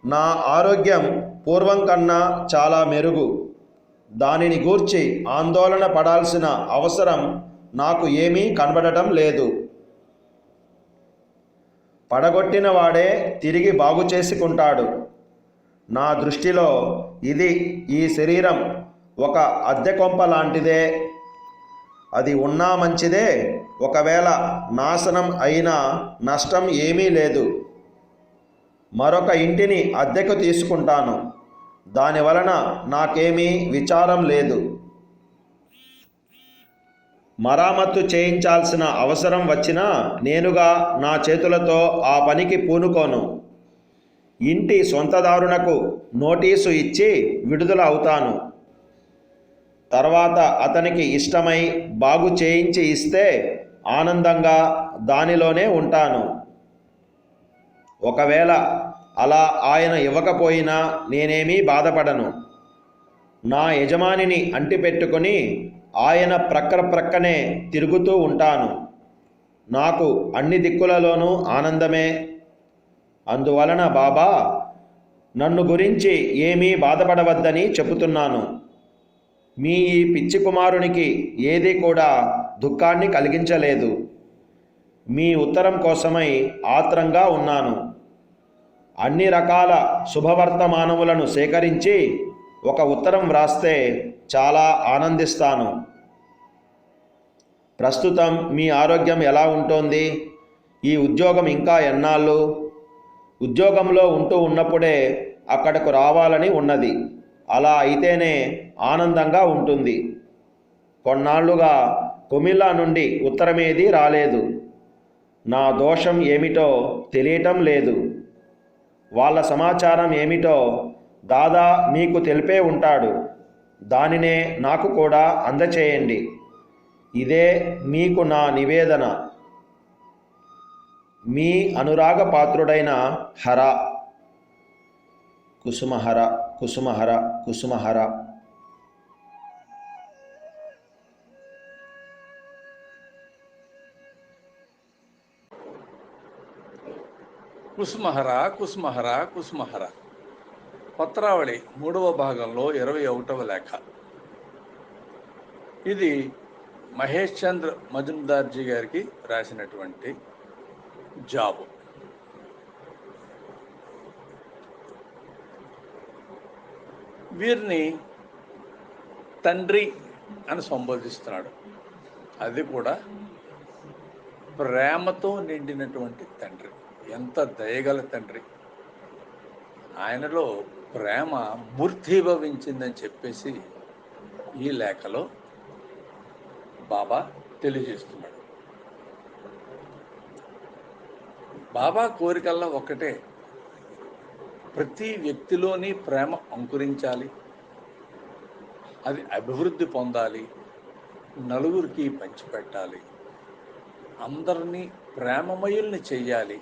నా ఆరోగ్యం పూర్వం కన్నా చాలా మెరుగు. దానిని గూర్చి ఆందోళన పడాల్సిన అవసరం నాకు ఏమీ కనబడటం లేదు. పడగొట్టిన వాడే తిరిగి బాగు చేసుకుంటాడు. నా దృష్టిలో ఇది ఈ శరీరం ఒక అద్దె కొంప లాంటిదే. అది ఉన్నా మంచిదే, ఒకవేళ నాశనం అయినా నష్టం ఏమీ లేదు. మరొక ఇంటిని అద్దెకు తీసుకుంటాను. దానివలన నాకేమీ విచారం లేదు. మరామత్తు చేయించాల్సిన అవసరం వచ్చినా నేనుగా నా చేతులతో ఆ పనికి పూనుకోను. ఇంటి సొంతదారునకు నోటీసు ఇచ్చి విడుదల అవుతాను. తర్వాత అతనికి ఇష్టమై బాగు చేయించి ఇస్తే ఆనందంగా దానిలోనే ఉంటాను. ఒకవేళ అలా ఆయన ఇవ్వకపోయినా నేనేమీ బాధపడను. నా యజమానిని అంటిపెట్టుకొని ఆయన ప్రక్కనే తిరుగుతూ ఉంటాను. నాకు అన్ని దిక్కులలోనూ ఆనందమే. అందువలన బాబా, నన్ను గురించి ఏమీ బాధపడవద్దని చెబుతున్నాను. మీ ఈ పిచ్చి కుమారునికి ఏదీ కూడా దుఃఖాన్ని కలిగించలేదు. మీ ఉత్తరం కోసమై ఆత్రంగా ఉన్నాను. అన్ని రకాల శుభవర్తమానములను సేకరించి ఒక ఉత్తరం వ్రాస్తే చాలా ఆనందిస్తాను. ప్రస్తుతం మీ ఆరోగ్యం ఎలా ఉంటోంది? ఈ ఉద్యోగం ఇంకా ఎన్నాళ్ళు? ఉద్యోగంలో ఉంటూ ఉన్నప్పుడే అక్కడకు రావాలని ఉన్నది. అలా అయితేనే ఆనందంగా ఉంటుంది. కొన్నాళ్లుగా కుమిల్లా నుండి ఉత్తరమేదీ రాలేదు. నా దోషం ఏమిటో తెలియటం లేదు. వాళ్ళ సమాచారం ఏమిటో దాదా మీకు తెలిపే ఉంటాడు. దానినే నాకు కూడా అందచేయండి. ఇదే మీకు నా నివేదన. మీ అనురాగపాత్రుడైన హర. కుసుమహర కుసుమహర కుసుమహర. కుసుమహర కుసుమహర కుసుమహర. పత్రావళి 3వ భాగంలో 21వ లేఖ. ఇది మహేష్ చంద్ర మజుందార్జీ గారికి రాసినటువంటి జాబు. వీరిని తండ్రి అని సంబోధిస్తున్నాడు. అది కూడా ప్రేమతో నిండినటువంటి తండ్రి. ఎంత దయగల తండ్రి! ఆయనలో ప్రేమ మూర్తీభవించిందని చెప్పేసి ఈ లేఖలో బాబా తెలియజేస్తున్నాడు. బాబా కోరికల్లా ఒక్కటే, ప్రతి వ్యక్తిలోని ప్రేమ అంకురించాలి, అది అభివృద్ధి పొందాలి, నలుగురికి పంచిపెట్టాలి, అందరినీ ప్రేమమయుల్ని చెయ్యాలి.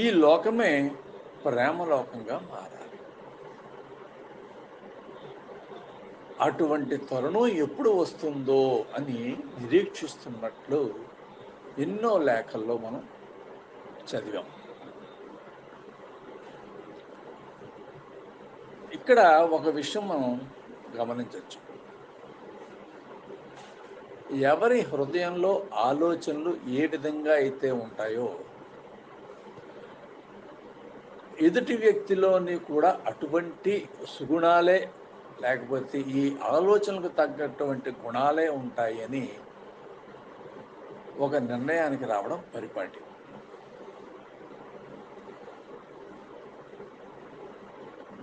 ఈ లోకమే ప్రేమలోకంగా మారాలి. అటువంటి తరుణం ఎప్పుడు వస్తుందో అని నిరీక్షిస్తున్నట్లు ఎన్నో లేఖల్లో మనం చదివాం. ఇక్కడ ఒక విషయం మనం గమనించవచ్చు. ఎవరి హృదయంలో ఆలోచనలు ఏ విధంగా అయితే ఉంటాయో ఎదుటి వ్యక్తిలోని కూడా అటువంటి సుగుణాలే, లేకపోతే ఈ ఆలోచనలకు తగ్గటువంటి గుణాలే ఉంటాయని ఒక నిర్ణయానికి రావడం పరిపాటి.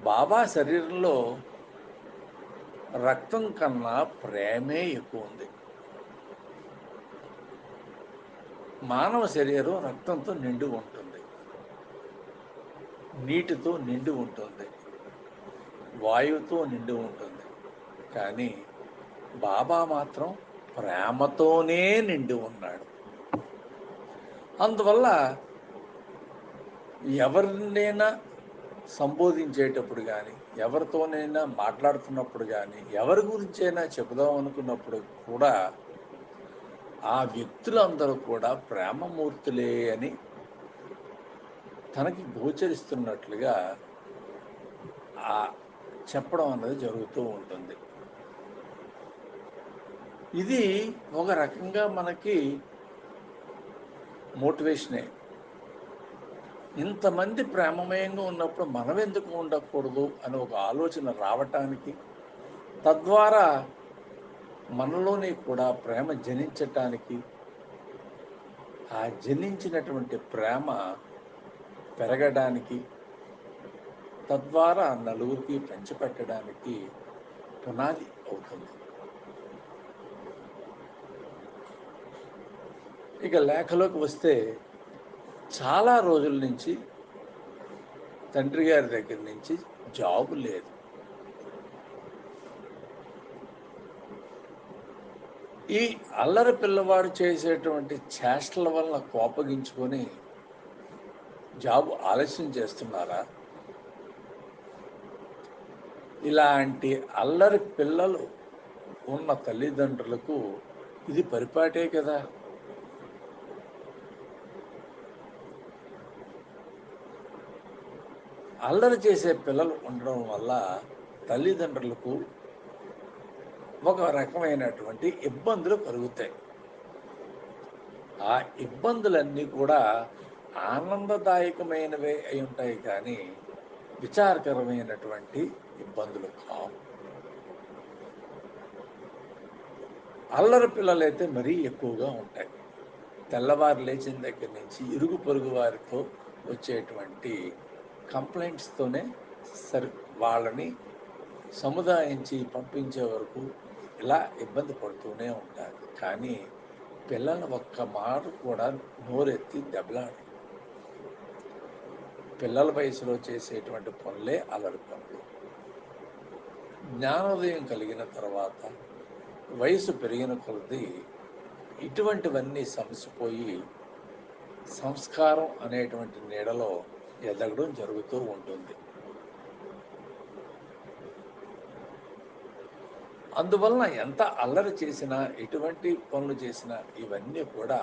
బాబా శరీరంలో రక్తం కన్నా ప్రేమే ఎక్కువ ఉంది. మానవ శరీరం రక్తంతో నిండి ఉంటుంది, నీటితో నిండి ఉంటుంది, వాయువుతో నిండి ఉంటుంది. కానీ బాబా మాత్రం ప్రేమతోనే నిండి ఉన్నాడు. అందువల్ల ఎవరినైనా సంబోధించేటప్పుడు కానీ, ఎవరితోనైనా మాట్లాడుతున్నప్పుడు కానీ, ఎవరి గురించైనా చెబుదాం అనుకున్నప్పుడు కూడా ఆ వ్యక్తులందరూ కూడా ప్రేమమూర్తులే అని తనకి గోచరిస్తున్నట్లుగా చెప్పడం అన్నది జరుగుతూ ఉంటుంది. ఇది ఒక రకంగా మనకి మోటివేషనే. ఇంతమంది ప్రేమమయంగా ఉన్నప్పుడు మనం ఎందుకు ఉండకూడదు అని ఒక ఆలోచన రావటానికి, తద్వారా మనలోని కూడా ప్రేమ జనించటానికి, ఆ జనించినటువంటి ప్రేమ పెరగడానికి, తద్వారా నలుగురికి పంచిపెట్టడానికి పునాది అవుతుంది. ఇక లేఖలోకి వస్తే, చాలా రోజుల నుంచి తండ్రి గారి దగ్గర నుంచి జాబు లేదు. ఈ అల్లరి పిల్లవాడు చేసేటువంటి చేష్టల వల్ల కోపగించుకొని జాబు ఆలస్యం చేస్తున్నారా? ఇలాంటి అల్లరి పిల్లలు ఉన్న తల్లిదండ్రులకు ఇది పరిపాటే కదా. అల్లరి చేసే పిల్లలు ఉండడం వల్ల తల్లిదండ్రులకు ఒక రకమైనటువంటి ఇబ్బందులు కలుగుతాయి. ఆ ఇబ్బందులన్నీ కూడా ఆనందదాయకమైనవే అయి ఉంటాయి, కానీ విచారకరమైనటువంటి ఇబ్బందులు కావు. అల్లరి పిల్లలైతే మరీ ఎక్కువగా ఉంటాయి. తెల్లవారు లేచిన దగ్గర నుంచి ఇరుగు పొరుగు వారితో వచ్చేటువంటి కంప్లైంట్స్తోనే సరి వాళ్ళని సముదాయించి పంపించే వరకు ఇలా ఇబ్బంది పడుతూనే ఉంటారు. కానీ పిల్లలు ఒక్క మాట కూడా నోరెత్తి దెబ్బలాడరు. పిల్లల వయసులో చేసేటువంటి పనులే అల్లరి పనులు. జ్ఞానోదయం కలిగిన తర్వాత వయసు పెరిగిన కొలది ఇటువంటివన్నీ సమసిపోయి సంస్కారం అనేటువంటి నీడలో ఎదగడం జరుగుతూ ఉంటుంది. అందువలన ఎంత అల్లరి చేసినా, ఎటువంటి పనులు చేసినా ఇవన్నీ కూడా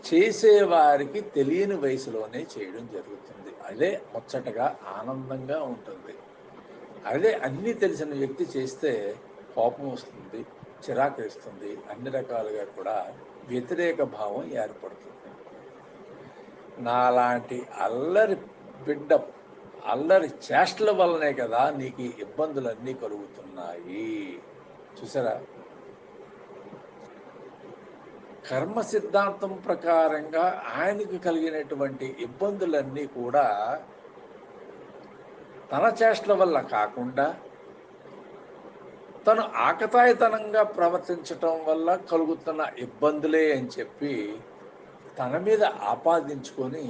చేసేవారికి తెలియని వయసులోనే చేయడం జరుగుతుంది. అదే ముచ్చటగా ఆనందంగా ఉంటుంది. అదే అన్నీ తెలిసిన వ్యక్తి చేస్తే కోపం వస్తుంది, చిరాకు వేస్తుంది, అన్ని రకాలుగా కూడా వ్యతిరేక భావం ఏర్పడుతుంది. నాలాంటి అల్లరి బిడ్డ అల్లరి చేష్టల వల్లనే కదా నీకు ఈ ఇబ్బందులన్నీ కలుగుతున్నాయి. చూసారా, కర్మ సిద్ధాంతం ప్రకారంగా ఆయనకు కలిగినటువంటి ఇబ్బందులన్నీ కూడా తన చేష్టల వల్ల కాకుండా తను ఆకతాయితనంగా ప్రవర్తించటం వల్ల కలుగుతున్న ఇబ్బందులే అని చెప్పి తన మీద ఆపాదించుకొని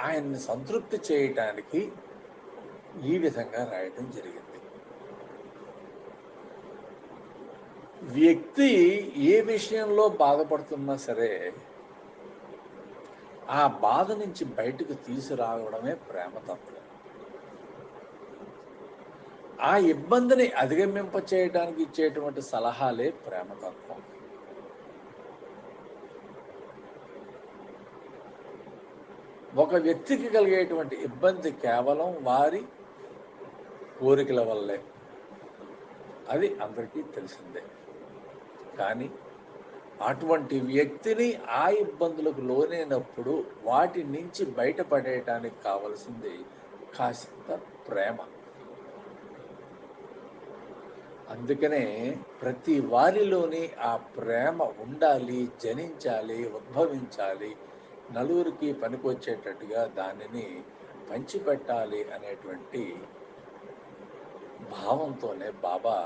ఆయన్ని సంతృప్తి చేయటానికి ఈ విధంగా రాయటం జరిగింది. వ్యక్తి ఏ విషయంలో బాధపడుతున్నా సరే ఆ బాధ నుంచి బయటకు తీసుకురావడమే ప్రేమతత్వం. ఆ ఇబ్బందిని అధిగమింప చేయడానికి ఇచ్చేటువంటి సలహాలే ప్రేమతత్వం. ఒక వ్యక్తికి కలిగేటువంటి ఇబ్బంది కేవలం వారి కోరికల వల్లే, అది అందరికీ తెలిసిందే. కానీ అటువంటి వ్యక్తిని ఆ ఇబ్బందులకు లోనైనప్పుడు వాటి నుంచి బయటపడేయటానికి కావలసింది కాసింత ప్రేమ. అందుకనే ప్రతి వారిలోని ఆ ప్రేమ ఉండాలి, జనించాలి, ఉద్భవించాలి, నలుగురికి పనికొచ్చేటట్టుగా దానిని పంచిపెట్టాలి అనేటువంటి భావంతోనే బాబా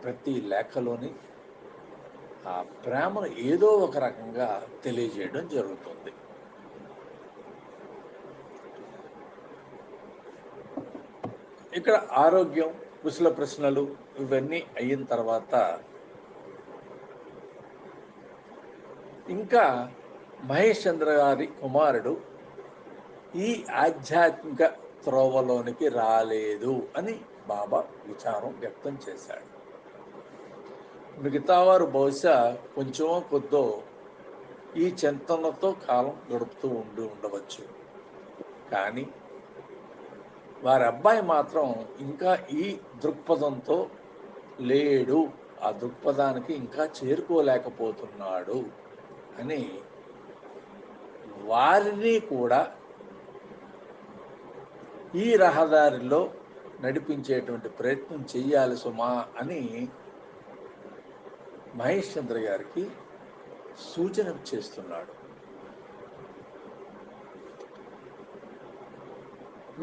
ప్రతి లేఖలోని ఆ ప్రేమను ఏదో ఒక రకంగా తెలియజేయడం జరుగుతుంది. ఇక్కడ ఆరోగ్యం, కుశల ప్రశ్నలు ఇవన్నీ అయిన తర్వాత ఇంకా మహేష్ చంద్ర గారి కుమారుడు ఈ ఆధ్యాత్మిక త్రోవలోనికి రాలేదు అని బాబా విచారం వ్యక్తం చేశాడు. మిగతా వారు బహుశా కొంచెమో కొద్దో ఈ చింతనతో కాలం గడుపుతూ ఉండవచ్చు. కానీ వారి అబ్బాయి మాత్రం ఇంకా ఈ దృక్పథంతో లేడు, ఆ దృక్పథానికి ఇంకా చేరుకోలేకపోతున్నాడు అని వారిని కూడా ఈ రహదారిలో నడిపించేటువంటి ప్రయత్నం చెయ్యాలి సుమా అని మహేష్ చంద్ర గారికి సూచన చేస్తున్నాడు.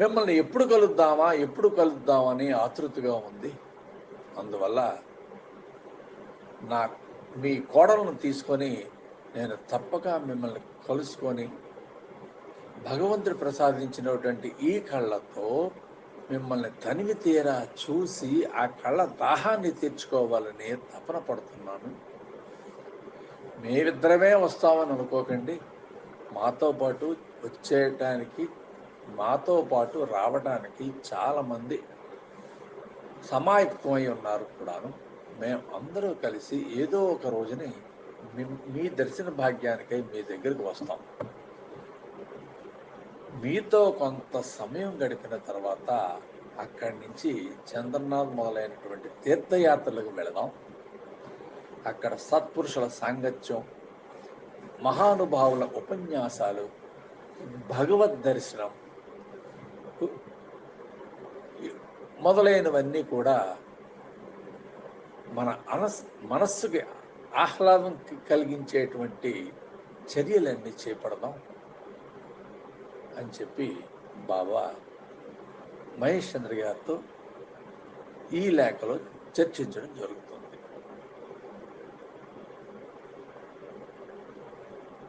మిమ్మల్ని ఎప్పుడు కలుద్దామని ఆతృతగా ఉంది. అందువల్ల మీ కోడలను తీసుకొని నేను తప్పక మిమ్మల్ని కలుసుకొని భగవంతుడు ప్రసాదించినటువంటి ఈ కళ్ళతో మిమ్మల్ని తనివి తీరా చూసి ఆ కళ్ళ దాహాన్ని తీర్చుకోవాలని తపన పడుతున్నాను. మేమిద్దరమే వస్తామని అనుకోకండి, మాతో పాటు రావడానికి చాలామంది సమాయత్తమై ఉన్నారు కూడాను. మేము అందరూ కలిసి ఏదో ఒక రోజుని మీ దర్శన భాగ్యానికై మీ దగ్గరికి వస్తాం. మీతో కొంత సమయం గడిపిన తర్వాత అక్కడి నుంచి చంద్రనాథ్ మొదలైనటువంటి తీర్థయాత్రలకు వెళదాం. అక్కడ సత్పురుషుల సాంగత్యం, మహానుభావుల ఉపన్యాసాలు, భగవద్ దర్శనం మొదలైనవన్నీ కూడా మన మనస్సుకి ఆహ్లాదం కలిగించేటువంటి చర్యలన్నీ చేపడదాం అని చెప్పి బాబా మహేష్ చంద్ర గారితో ఈ లేఖలో చర్చించడం జరుగుతుంది.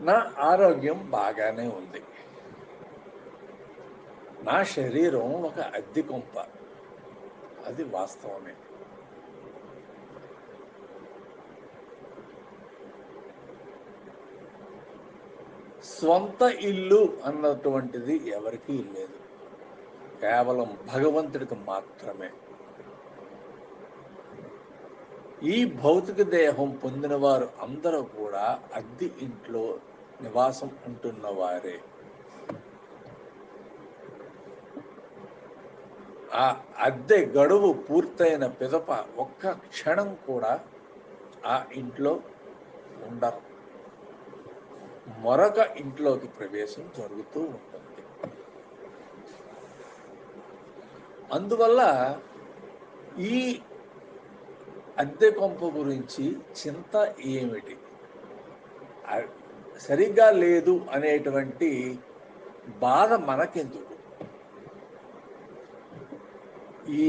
నా ఆరోగ్యం బాగానే ఉంది. నా శరీరం ఒక అద్దె కొంప, అది వాస్తవమే. స్వంత ఇల్లు అన్నటువంటిది ఎవరికీ లేదు, కేవలం భగవంతుడికి మాత్రమే. ఈ భౌతిక దేహం పొందిన వారు అందరూ కూడా అద్దె ఇంట్లో నివాసం ఉంటున్న వారే. ఆ అద్దె గడువు పూర్తయిన పిదప ఒక్క క్షణం కూడా ఆ ఇంట్లో ఉండరు. మరొక ఇంట్లోకి ప్రవేశం జరుగుతూ ఉంటుంది. అందువల్ల ఈ అద్దె కొంప గురించి చింత ఏమిటి, సరిగ్గా లేదు అనేటువంటి బాధ మనకెందుకు? ఈ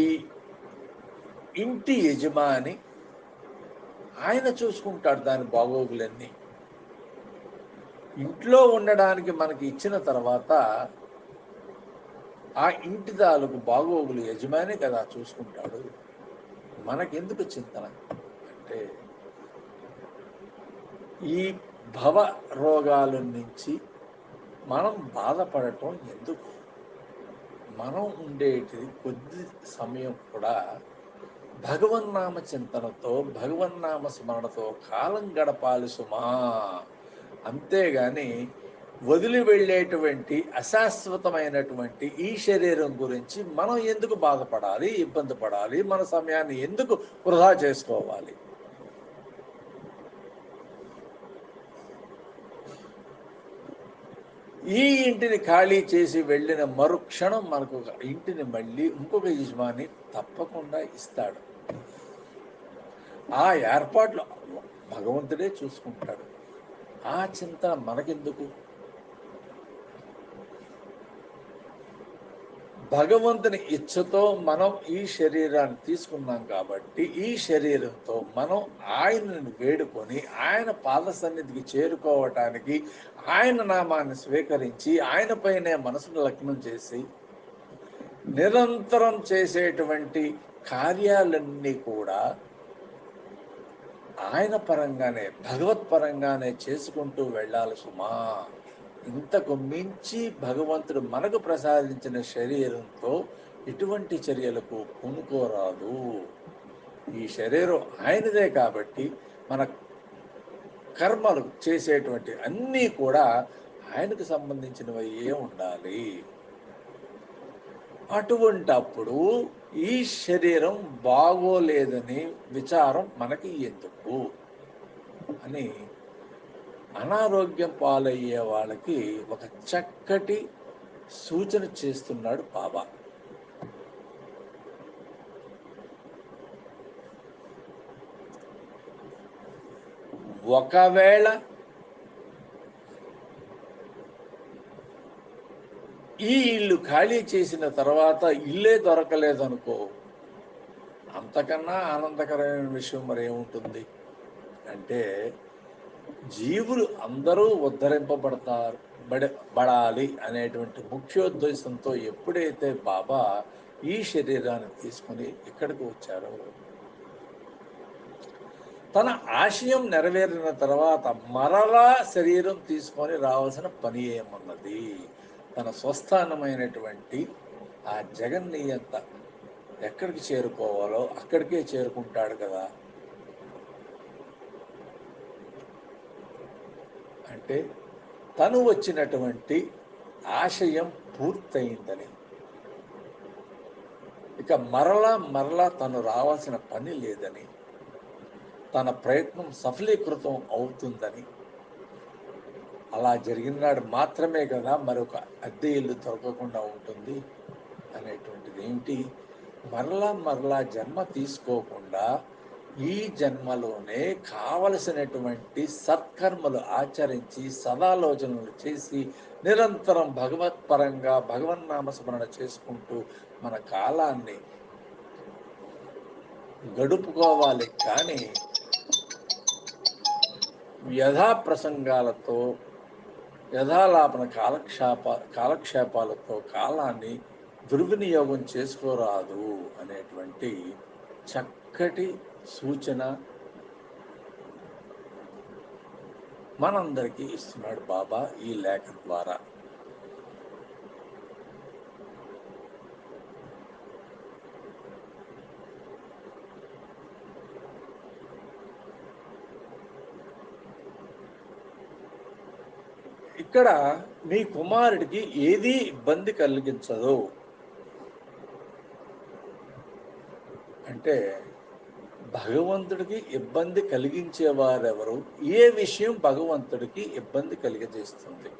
ఇంటి యజమాని ఆయన చూసుకుంటాడు దాని బాగోగులన్నీ. ఇంట్లో ఉండడానికి మనకి ఇచ్చిన తర్వాత ఆ ఇంటి తాలూకు బాగోగులు యజమాని కదా చూసుకుంటాడు. మనకెందుకు చింతన అంటే, ఈ భవ రోగాల నుంచి మనం బాధపడటం ఎందుకు? మనం ఉండేటి కొద్ది సమయం కూడా భగవన్నామ చింతనతో, భగవన్నామ స్మరణతో కాలం గడపాలి సుమా. అంతేగాని వదిలి వెళ్ళేటువంటి అశాశ్వతమైనటువంటి ఈ శరీరం గురించి మనం ఎందుకు బాధపడాలి, ఇబ్బంది పడాలి, మన సమయాన్ని ఎందుకు వృధా చేసుకోవాలి? ఈ ఇంటిని ఖాళీ చేసి వెళ్ళిన మరుక్షణం మనకు ఒక ఇంటిని మళ్ళీ ఇంకొక యజమాని తప్పకుండా ఇస్తాడు. ఆ ఏర్పాట్లు భగవంతుడే చూసుకుంటాడు. ఆ చింతన మనకెందుకు? భగవంతుని ఇచ్ఛతో మనం ఈ శరీరాన్ని తీసుకున్నాం కాబట్టి ఈ శరీరంతో మనం ఆయనను వేడుకొని ఆయన పాద సన్నిధికి చేరుకోవటానికి ఆయన నామాన్ని స్వీకరించి ఆయనపైనే మనసును లగ్నం చేసి నిరంతరం చేసేటువంటి కార్యాలన్నీ కూడా ఆయన పరంగానే, భగవత్ పరంగానే చేసుకుంటూ వెళ్ళాలి సుమా. ఇంతకు మించి భగవంతుడు మనకు ప్రసాదించిన శరీరంతో ఎటువంటి చర్యలకు పూనుకోరాదు. ఈ శరీరం ఆయనదే కాబట్టి మన కర్మలు చేసేటువంటి అన్నీ కూడా ఆయనకు సంబంధించినవే ఉండాలి. అటువంటప్పుడు ఈ శరీరం బాగోలేదని విచారం మనకి ఎందుకు అని అనారోగ్యం పాలయ్యే వాళ్ళకి ఒక చక్కటి సూచన చేస్తున్నాడు బాబా. ఒకవేళ ఈ ఇల్లు ఖాళీ చేసిన తర్వాత ఇల్లే దొరకలేదనుకో, అంతకన్నా ఆనందకరమైన విషయం మరి ఏముంటుంది అంటే, జీవులు అందరూ ఉద్ధరింపబడతారు బడాలి అనేటువంటి ముఖ్యోద్దేశంతో ఎప్పుడైతే బాబా ఈ శరీరాన్ని తీసుకుని ఇక్కడికి వచ్చారో, తన ఆశయం నెరవేరిన తర్వాత మరలా శరీరం తీసుకొని రావాల్సిన పని ఏమన్నది? తన స్వస్థానమైనటువంటి ఆ జగన్నియంత ఎక్కడికి చేరుకోవాలో అక్కడికే చేరుకుంటాడు కదా. అంటే తను వచ్చినటువంటి ఆశయం పూర్తయిందని, ఇక మరలా తను రావాల్సిన పని లేదని, తన ప్రయత్నం సఫలీకృతం అవుతుందని, అలా జరిగిన నాడు మాత్రమే కదా మరొక అద్దె ఇల్లు దొరకకుండా ఉంటుంది అనేటువంటిది ఏమిటి? మరలా జన్మ తీసుకోకుండా ఈ జన్మలోనే కావలసినటువంటి సత్కర్మలు ఆచరించి సదాలోచనలు చేసి నిరంతరం భగవత్పరంగా భగవన్నామస్మరణ చేసుకుంటూ మన కాలాన్ని గడుపుకోవాలి. కానీ వ్యధా ప్రసంగాలతో యథాలాపన కాలక్షేపాలతో కాలాన్ని దుర్వినియోగం చేసుకోరాదు అనేటువంటి చక్కటి సూచన మనందరికీ ఇస్తున్నాడు బాబా ఈ లేఖ ద్వారా. ఇక్కడ మీ కుమారుడికి ఏదీ ఇబ్బంది కలిగించదు అంటే భగవంతుడికి ఇబ్బంది కలిగించేవారెవరు? ఏ విషయం భగవంతుడికి ఇబ్బంది కలిగజేస్తుంది?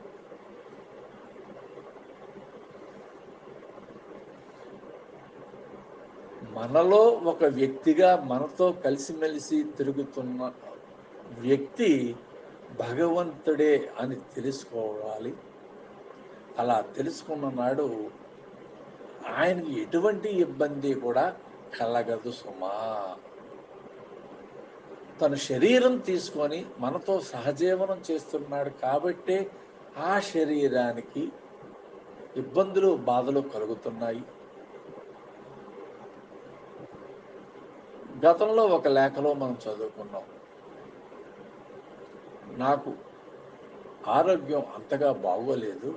మనలో ఒక వ్యక్తిగా మనతో కలిసిమెలిసి తిరుగుతున్న వ్యక్తి భగవంతుడే అని తెలుసుకోవాలి. అలా తెలుసుకున్న నాడు ఆయనకి ఎటువంటి ఇబ్బంది కూడా కలగదు సుమా. తన శరీరం తీసుకొని మనతో సహజీవనం చేస్తున్నాడు కాబట్టే ఆ శరీరానికి ఇబ్బందులు బాధలు కలుగుతున్నాయి. గతంలో ఒక లేఖలో మనం చదువుకున్నాం, నాకు ఆరోగ్యం అంతగా బాగోలేదు,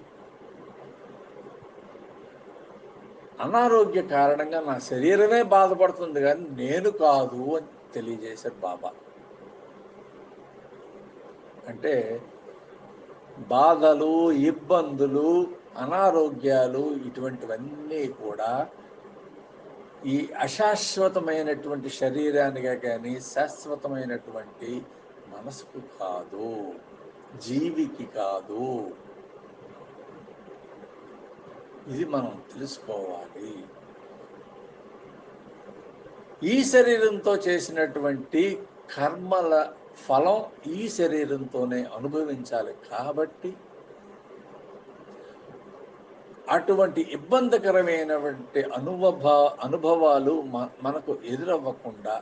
అనారోగ్య కారణంగా నా శరీరమే బాధపడుతుంది కానీ నేను కాదు అని తెలియజేశారు బాబా. అంటే బాధలు, ఇబ్బందులు, అనారోగ్యాలు ఇటువంటివన్నీ కూడా ఈ అశాశ్వతమైనటువంటి శరీరానిగా కానీ శాశ్వతమైనటువంటి మనసుకు కాదు, జీవికి కాదు. ఇది మనం తెలుసుకోవాలి. ఈ శరీరంతో చేసినటువంటి కర్మల ఫలం ఈ శరీరంతోనే అనుభవించాలి కాబట్టి అటువంటి ఇబ్బందికరమైనటువంటి అనుభవాలు మనకు ఎదురవ్వకుండా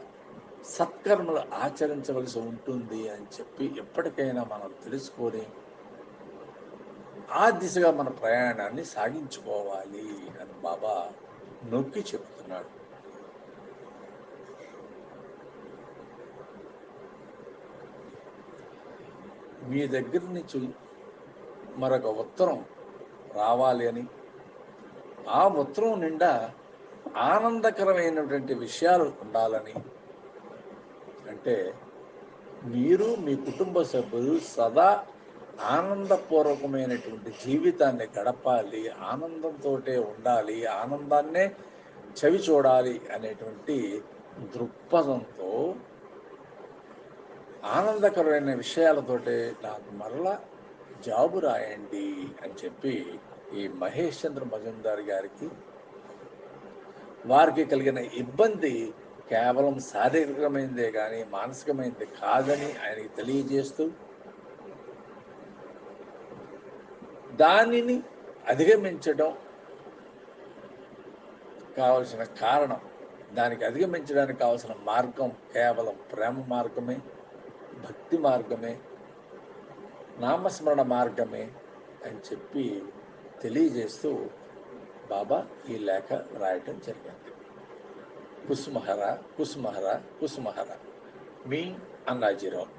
సత్కర్మలు ఆచరించవలసి ఉంటుంది అని చెప్పి ఎప్పటికైనా మనం తెలుసుకొని ఆ దిశగా మన ప్రయాణాన్ని సాగించుకోవాలి అని బాబా నొక్కి చెప్తున్నాడు. మీ దగ్గర నుంచి మరొక ఉత్తరం రావాలి అని, ఆ ఉత్తరం నిండా ఆనందకరమైనటువంటి విషయాలు ఉండాలని, అంటే మీరు మీ కుటుంబ సభ్యులు సదా ఆనందపూర్వకమైనటువంటి జీవితాన్ని గడపాలి, ఆనందంతో ఉండాలి, ఆనందాన్నే చవి చూడాలి అనేటువంటి దృక్పథంతో ఆనందకరమైన విషయాలతోటే నాకు మరలా జాబు రాయండి అని చెప్పి ఈ మహేష్ చంద్ర మజుందార్ గారికి వారికి కలిగిన ఇబ్బంది కేవలం శారీరకమైనదే కానీ మానసికమైనది కాదని ఆయనకి తెలియజేస్తూ దానిని అధిగమించడం కావలసిన కారణం, దానికి అధిగమించడానికి కావలసిన మార్గం కేవలం ప్రేమ మార్గమే, భక్తి మార్గమే, నామస్మరణ మార్గమే అని చెప్పి తెలియజేస్తూ బాబా ఈ లేఖ రాయటం జరిగింది. కుసుమహర కుసుమహర కుసుమహర, మీ అన్నాజీరావు.